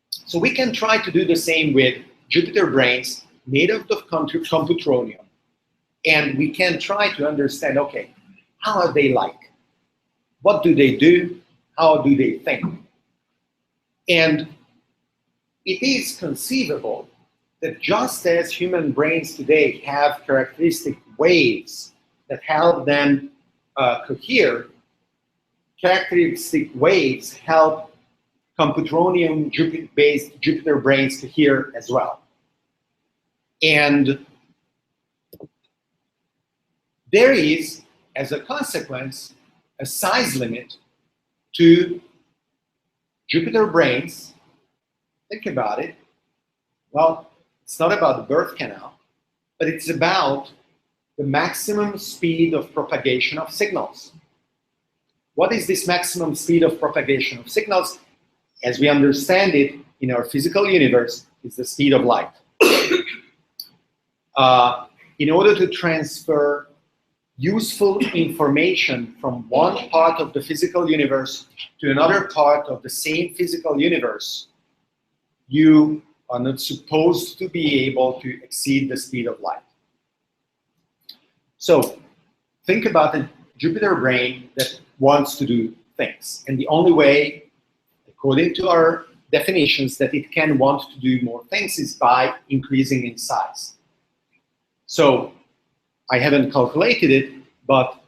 So we can try to do the same with Jupiter brains made out of computronium. And we can try to understand, okay, how are they like? What do they do? How do they think? And it is conceivable that just as human brains today have characteristic waves that help them cohere, characteristic waves help computronium-based Jupiter brains cohere as well. And there is, as a consequence, a size limit to Jupiter brains. Think about it. Well, it's not about the birth canal, but it's about the maximum speed of propagation of signals. What is this maximum speed of propagation of signals? As we understand it in our physical universe, it's the speed of light. In order to transfer useful information from one part of the physical universe to another part of the same physical universe, you are not supposed to be able to exceed the speed of light. So think about a Jupiter brain that wants to do things. And the only way, according to our definitions, that it can want to do more things is by increasing in size. So I haven't calculated it, but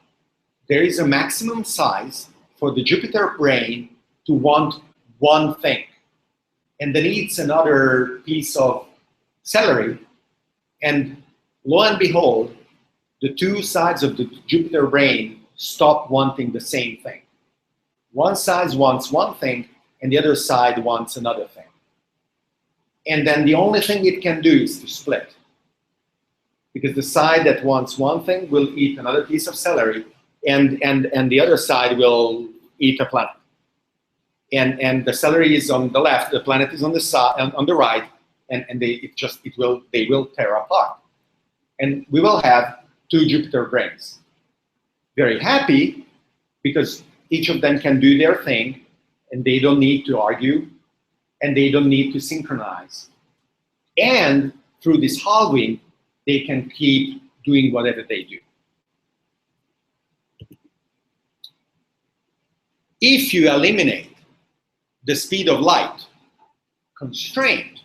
there is a maximum size for the Jupiter brain to want one thing. And then eats another piece of celery, and lo and behold, the two sides of the Jupiter brain stop wanting the same thing. One side wants one thing, and the other side wants another thing. And then the only thing it can do is to split. Because the side that wants one thing will eat another piece of celery, and the other side will eat a planet. And the celery is on the left, the planet is on the side, on the right, and they will tear apart. And we will have two Jupiter brains. Very happy, because each of them can do their thing, and they don't need to argue, and they don't need to synchronize. And through this halving, they can keep doing whatever they do. If you eliminate the speed of light constraint,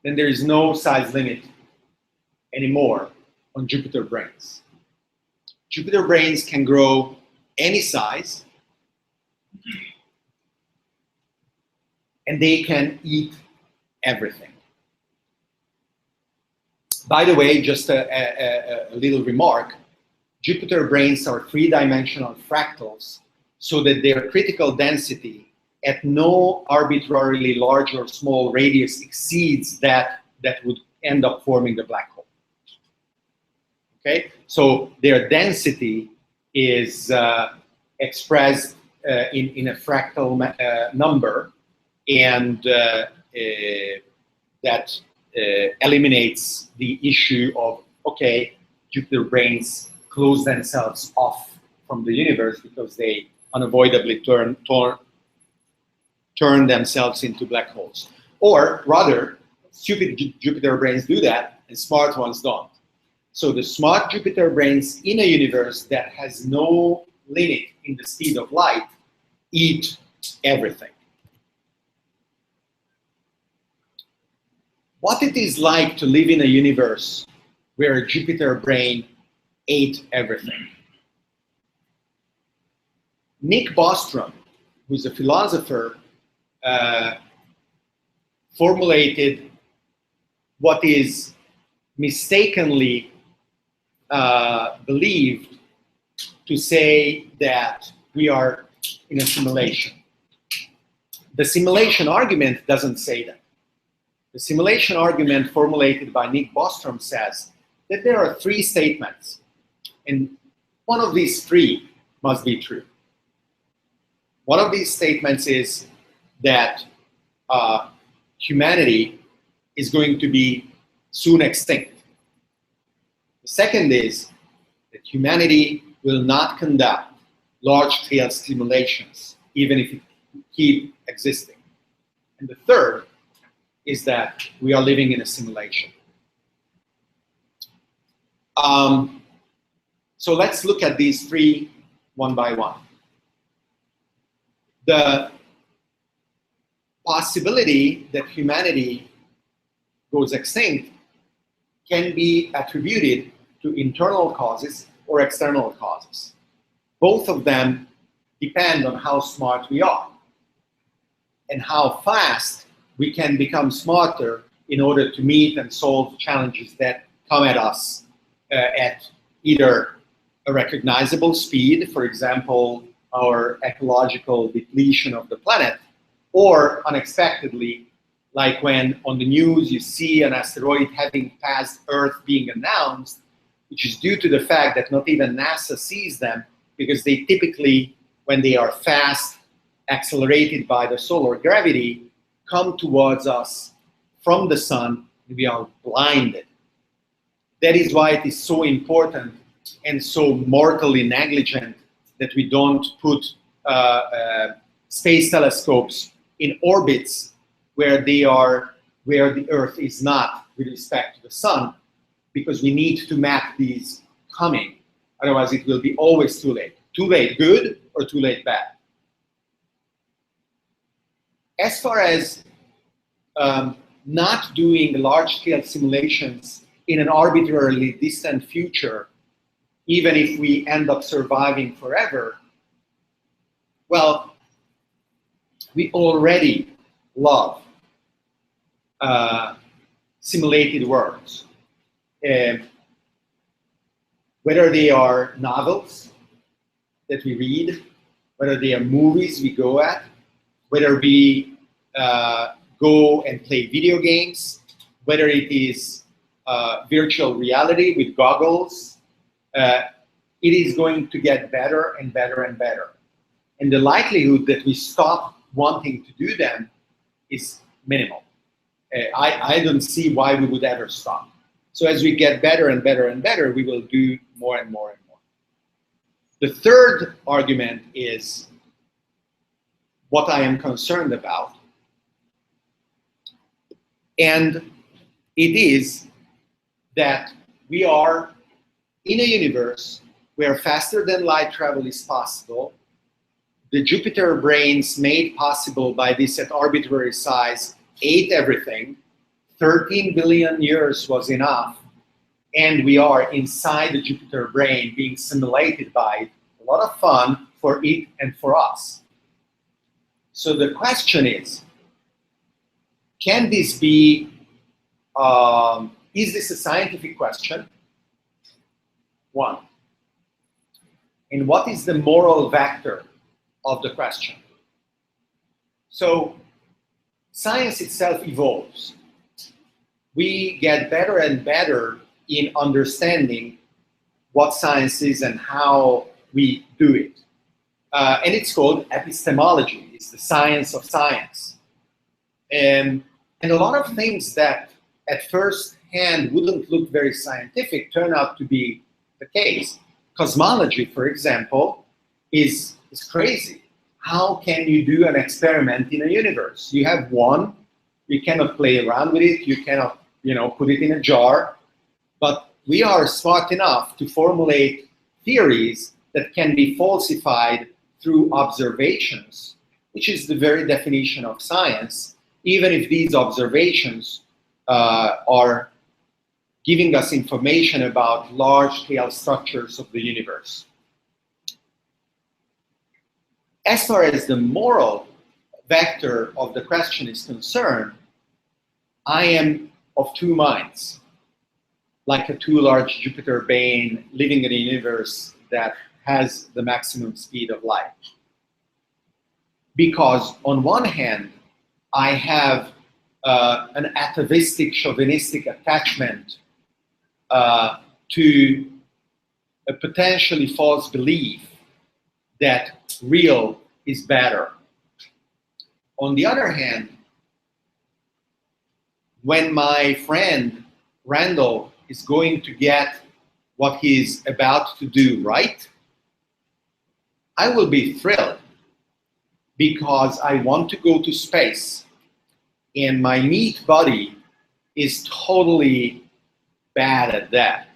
then there is no size limit anymore on Jupiter brains. Jupiter brains can grow any size, and they can eat everything. By the way, just a little remark, Jupiter brains are three-dimensional fractals, so that their critical density at no arbitrarily large or small radius exceeds that would end up forming the black hole. Okay, so their density is expressed in a fractal number, and that eliminates the issue of, okay, Jupiter brains close themselves off from the universe because they unavoidably turn themselves into black holes. Or rather, stupid Jupiter brains do that, and smart ones don't. So the smart Jupiter brains in a universe that has no limit in the speed of light eat everything. What it is like to live in a universe where a Jupiter brain ate everything. Nick Bostrom, who's a philosopher, formulated what is mistakenly believed to say that we are in a simulation. The simulation argument doesn't say that. The simulation argument formulated by Nick Bostrom says that there are three statements, and one of these three must be true. One of these statements is that humanity is going to be soon extinct. The second is that humanity will not conduct large-scale simulations, even if it keep existing. And the third is that we are living in a simulation. So let's look at these three one by one. The possibility that humanity goes extinct can be attributed to internal causes or external causes. Both of them depend on how smart we are and how fast we can become smarter in order to meet and solve challenges that come at us at either a recognizable speed, for example, our ecological depletion of the planet, or unexpectedly, like when on the news you see an asteroid having passed Earth being announced, which is due to the fact that not even NASA sees them, because they typically, when they are fast, accelerated by the solar gravity, come towards us from the sun, and we are blinded. That is why it is so important and so mortally negligent that we don't put space telescopes in orbits where the Earth is not with respect to the sun, because we need to map these coming. Otherwise, it will be always too late. Too late good or too late bad. As far as not doing large-scale simulations in an arbitrarily distant future, even if we end up surviving forever, well, we already love simulated worlds. Whether they are novels that we read, whether they are movies we go at, whether we go and play video games, whether it is virtual reality with goggles, it is going to get better and better and better. And the likelihood that we stop wanting to do them is minimal. I don't see why we would ever stop. So as we get better and better and better, we will do more and more and more. The third argument is what I am concerned about. And it is that we are in a universe where faster than light travel is possible. The Jupiter brains made possible by this at arbitrary size ate everything. 13 billion years was enough. And we are inside the Jupiter brain being simulated by it. A lot of fun for it and for us. So the question is, can this be, is this a scientific question? One. And what is the moral vector of the question? So science itself evolves. We get better and better in understanding what science is and how we do it. And it's called epistemology. It's the science of science. And a lot of things that at first hand wouldn't look very scientific turn out to be the case. Cosmology, for example, is crazy. How can you do an experiment in a universe? You have one, you cannot play around with it, you cannot, put it in a jar, but we are smart enough to formulate theories that can be falsified through observations, which is the very definition of science, even if these observations are giving us information about large-scale structures of the universe. As far as the moral vector of the question is concerned, I am of two minds, like a too large Jupiter brain living in a universe that has the maximum speed of light. Because on one hand, I have an atavistic, chauvinistic attachment to a potentially false belief that real is better. On the other hand, when my friend Randall is going to get what he's about to do right, I will be thrilled because I want to go to space and my meat buddy is totally bad at that.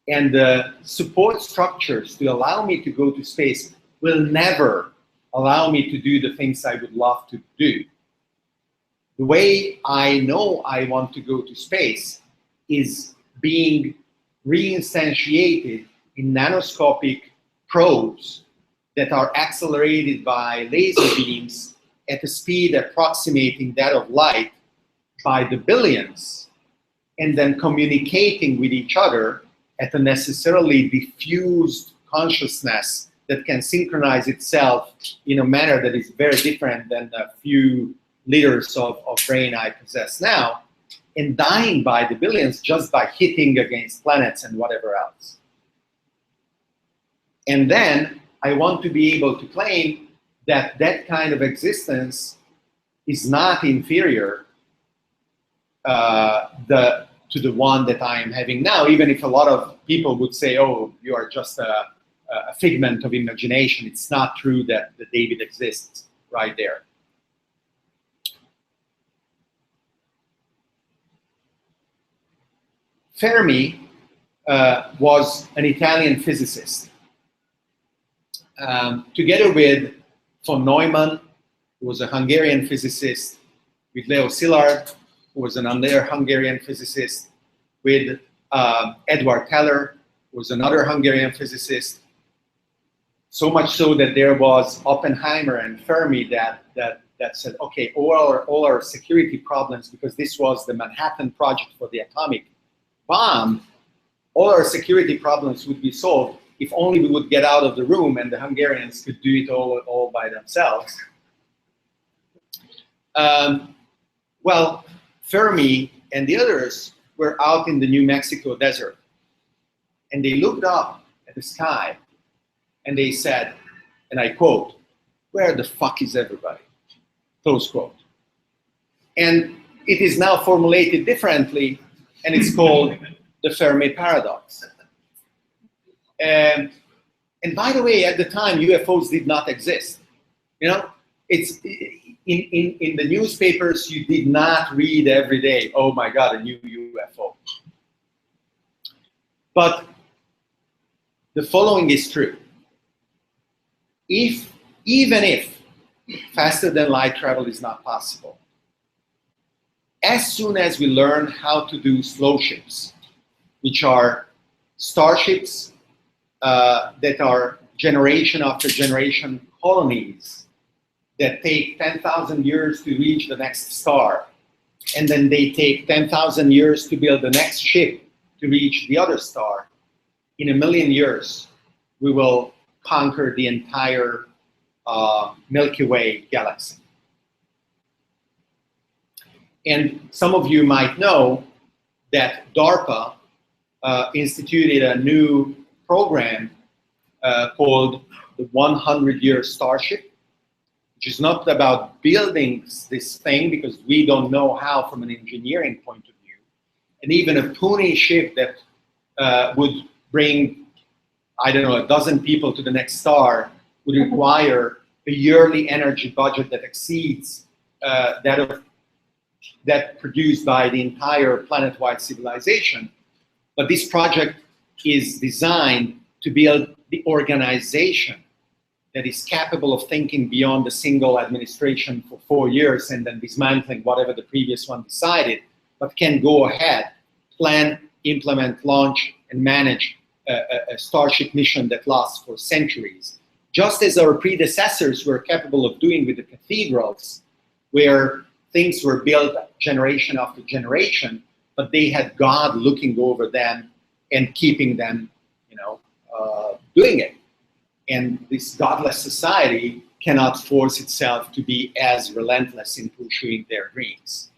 And the support structures to allow me to go to space will never allow me to do the things I would love to do. The way I know I want to go to space is being reinstantiated in nanoscopic probes that are accelerated by laser beams at a speed approximating that of light by the billions, and then communicating with each other at a necessarily diffused consciousness that can synchronize itself in a manner that is very different than the few liters of brain I possess now, and dying by the billions just by hitting against planets and whatever else. And then I want to be able to claim that that kind of existence is not inferior to the one that I am having now, even if a lot of people would say, oh, you are just a figment of imagination. It's not true that the David exists right there. Fermi was an Italian physicist. Together with von Neumann, who was a Hungarian physicist, with Leo Szilard, who was another Hungarian physicist, with Edward Teller, who was another Hungarian physicist. So much so that there was Oppenheimer and Fermi that said, okay, all our security problems, because this was the Manhattan Project for the atomic bomb, all our security problems would be solved if only we would get out of the room and the Hungarians could do it all by themselves. Well, Fermi and the others were out in the New Mexico desert, and they looked up at the sky and they said, and I quote, "Where the fuck is everybody?" Close quote. And it is now formulated differently, and it's called the Fermi paradox. And by the way, at the time, UFOs did not exist. You know, it's in the newspapers, you did not read every day, oh my God, a new UFO. But the following is true. Even if faster than light travel is not possible, as soon as we learn how to do slow ships, which are starships that are generation after generation colonies that take 10,000 years to reach the next star, and then they take 10,000 years to build the next ship to reach the other star, in 1,000,000 years, we will conquer the entire Milky Way galaxy. And some of you might know that DARPA instituted a new program called the 100-year Starship, which is not about building this thing, because we don't know how from an engineering point of view. And even a puny ship that would bring, I don't know, 12 people to the next star would require a yearly energy budget that exceeds that produced by the entire planet-wide civilization. But this project is designed to build the organization that is capable of thinking beyond a single administration for 4 years and then dismantling whatever the previous one decided, but can go ahead, plan, implement, launch, and manage a Starship mission that lasts for centuries. Just as our predecessors were capable of doing with the cathedrals, where things were built generation after generation, but they had God looking over them and keeping them, doing it. And this godless society cannot force itself to be as relentless in pursuing their dreams.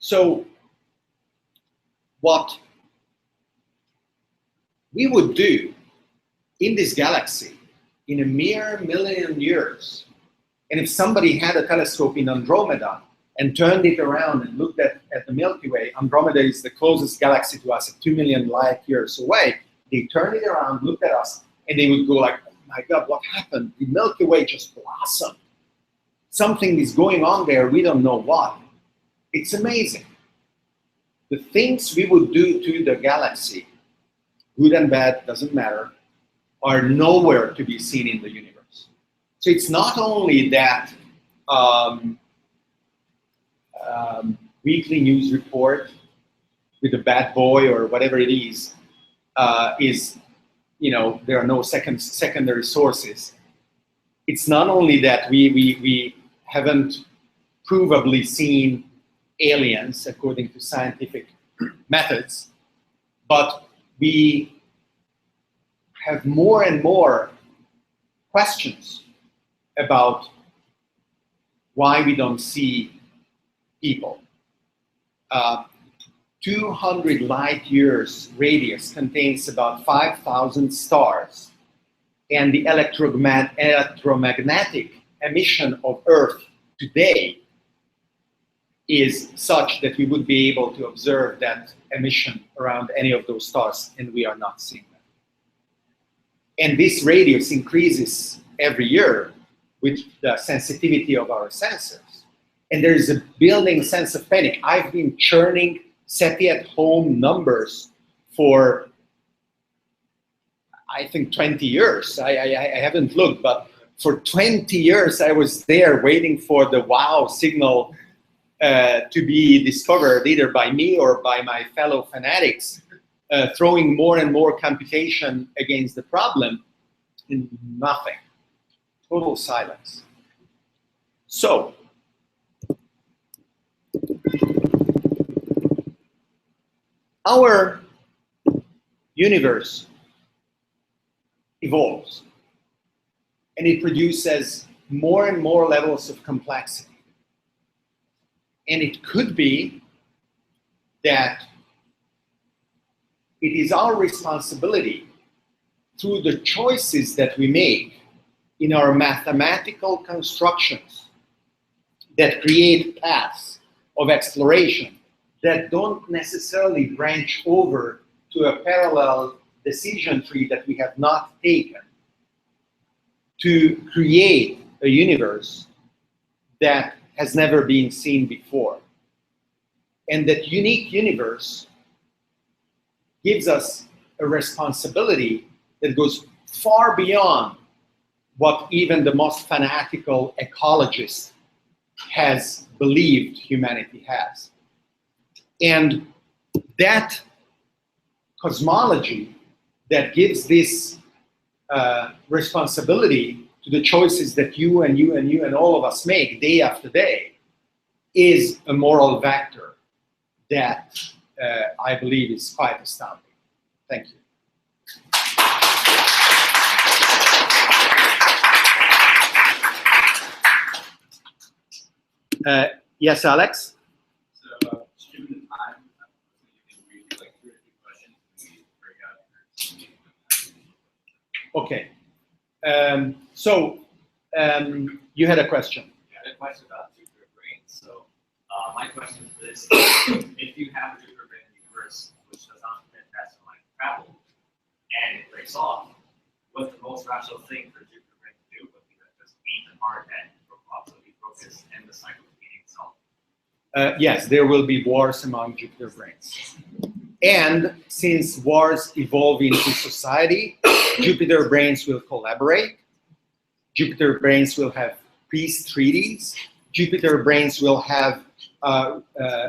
So what we would do in this galaxy in a mere million years. And if somebody had a telescope in Andromeda and turned it around and looked at the Milky Way, Andromeda is the closest galaxy to us at 2 million light years away. They turned it around, looked at us, and they would go like, oh my God, what happened? The Milky Way just blossomed. Something is going on there, we don't know what. It's amazing. The things we would do to the galaxy, good and bad, doesn't matter, are nowhere to be seen in the universe. So it's not only that weekly news report with a bad boy or whatever it is, there are no secondary sources. It's not only that we haven't provably seen aliens according to scientific methods, but we have more and more questions about why we don't see people. 200 light years radius contains about 5,000 stars, and the electromagnetic emission of Earth today is such that we would be able to observe that emission around any of those stars, and we are not seeing them. And this radius increases every year with the sensitivity of our sensors. And there is a building sense of panic. I've been churning SETI at home numbers for, I think, 20 years. I haven't looked, but for 20 years I was there waiting for the wow signal to be discovered either by me or by my fellow fanatics, throwing more and more computation against the problem, and nothing. Total silence. So, our universe evolves, and it produces more and more levels of complexity. And it could be that it is our responsibility through the choices that we make in our mathematical constructions that create paths of exploration that don't necessarily branch over to a parallel decision tree that we have not taken, to create a universe that has never been seen before. And that unique universe gives us a responsibility that goes far beyond what even the most fanatical ecologist has believed humanity has. And that cosmology that gives this responsibility to the choices that you and you and you and all of us make day after day is a moral vector that I believe is quite astounding. Thank you. Yes, Alex? So, given the time, you can read like 3 or 4 questions and we break out. Okay. You had a question. I had a question about Jupiter brains. So my question is this: if you have a Jupiter brain universe which does not permit plasma-like travel and it breaks off, what's the most rational thing for Jupiter brain to do? Would be to just eat the hard head, probably focus, and the cycle of eating itself? Yes, there will be wars among Jupiter brains. And since wars evolve into society, Jupiter brains will collaborate. Jupiter brains will have peace treaties. Jupiter brains will have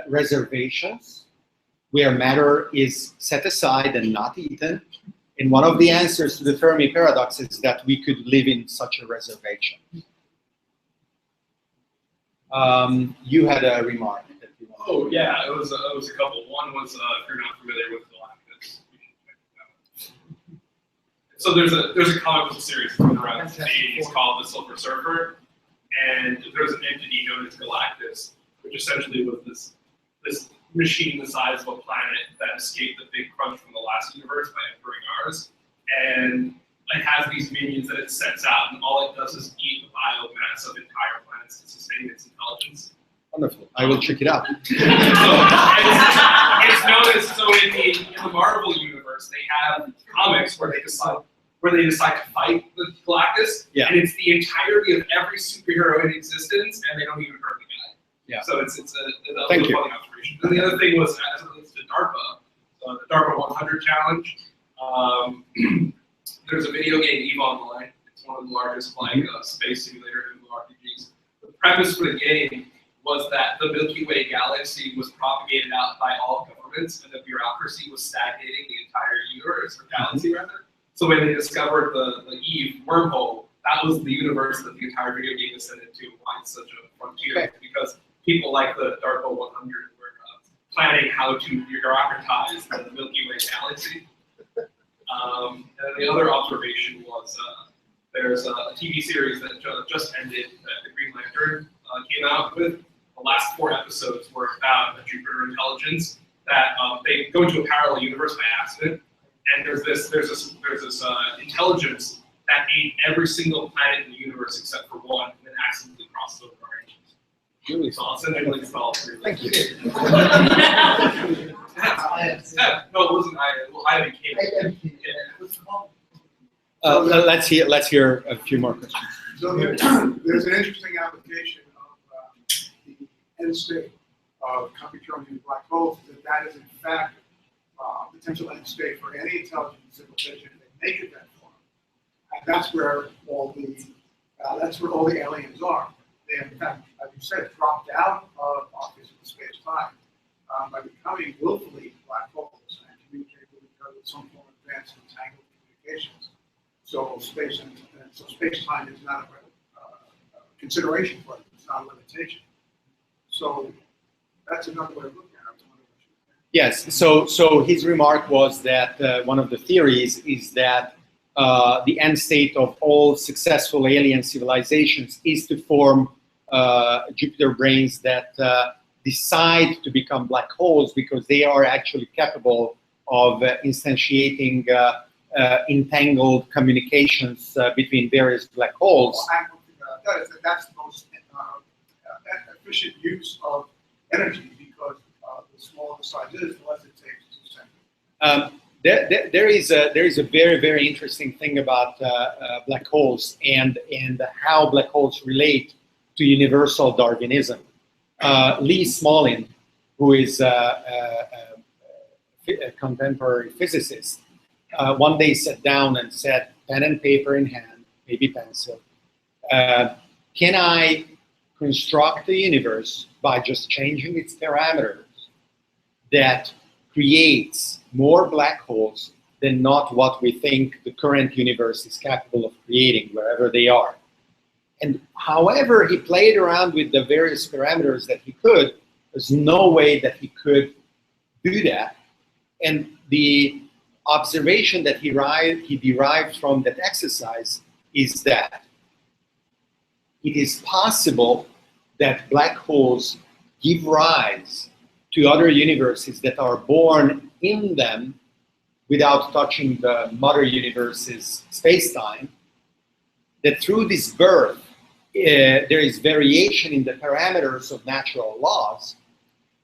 reservations where matter is set aside and not eaten. And one of the answers to the Fermi paradox is that we could live in such a reservation. You had a remark that you wanted. Oh yeah, it was a couple. One was if you're not familiar with Galactus, you should check it out. So there's a comic book series from around the 80s called The Silver Surfer, and there's an entity known as Galactus, which essentially was this machine the size of a planet that escaped the big crunch from the last universe by entering ours. And it has these minions that it sets out, and all it does is eat the biomass of entire planets to sustain its intelligence. Wonderful. I will check it out. So it's noticed. So in the Marvel universe, they have comics where they decide to fight the Galactus, Yeah. and it's the entirety of every superhero in existence, and they don't even hurt the guy. Yeah. So it's a Thank really you. funny observation. And the other thing was as it relates to DARPA, the DARPA 100 challenge. There's a video game, EVE Online. It's one of the largest space simulator MMORPGs. The premise for the game was that the Milky Way galaxy was propagated out by all governments, and the bureaucracy was stagnating the entire universe, or galaxy rather. So when they discovered the EVE wormhole, that was the universe that the entire video game is set into. Why it's such a frontier? Okay. Because people like the DARPA 100 were planning how to bureaucratize the Milky Way galaxy. And the other observation was there's a TV series that just ended that the Green Lantern came out with. The last 4 episodes were about a Jupiter intelligence that they go into a parallel universe by accident, and there's this intelligence that ate every single planet in the universe except for one, and then accidentally crossed over our engines. Really? So I'll send you links to all 3. Thank you. No, it wasn't I. Well, I became. Let's hear a few more questions. So there's an interesting application of the end state of computronium black holes, that is in fact a potential end state for any intelligent civilization if they make it that far. And that's where all the aliens are. They have in fact, as you said, dropped out of our physical space-time by becoming willfully black holes and communicating with each other with some form of advanced entangled communications. So space-time is not a consideration for them. It's not a limitation. So that's another way of looking at it. Yes. So his remark was that one of the theories is that the end state of all successful alien civilizations is to form Jupiter brains that decide to become black holes because they are actually capable of instantiating entangled communications between various black holes. That's the most efficient use of energy because the smaller the size is, the less it takes to send. There is a very, very interesting thing about black holes and how black holes relate to universal Darwinism. Lee Smolin, who is a contemporary physicist, one day sat down and said, pen and paper in hand, maybe pencil, can I construct the universe by just changing its parameters that creates more black holes than not what we think the current universe is capable of creating, wherever they are. And however he played around with the various parameters that he could, there's no way that he could do that. And the observation that he derived from that exercise is that it is possible that black holes give rise to other universes that are born in them without touching the mother universe's space-time, that through this birth, there is variation in the parameters of natural laws,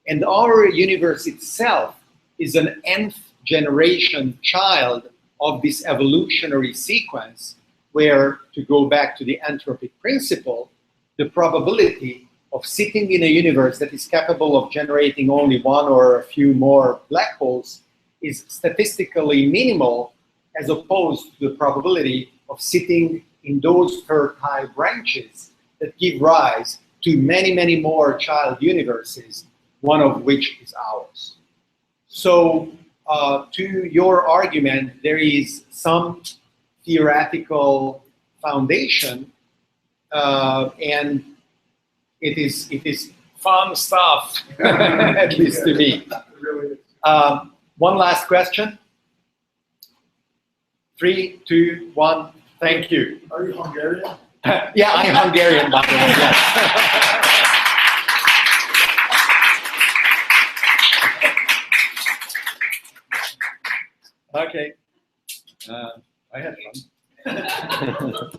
and our universe itself is an nth generation child of this evolutionary sequence where, to go back to the anthropic principle, the probability of sitting in a universe that is capable of generating only one or a few more black holes is statistically minimal as opposed to the probability of sitting in those fertile branches that give rise to many, many more child universes, one of which is ours. So to your argument, there is some theoretical foundation, and it is fun stuff, at least to me. One last question. 3, 2, 1. Thank you. Are you Hungarian? Yeah, I'm Hungarian, by the way. Yes. Okay. I had fun. Thank you.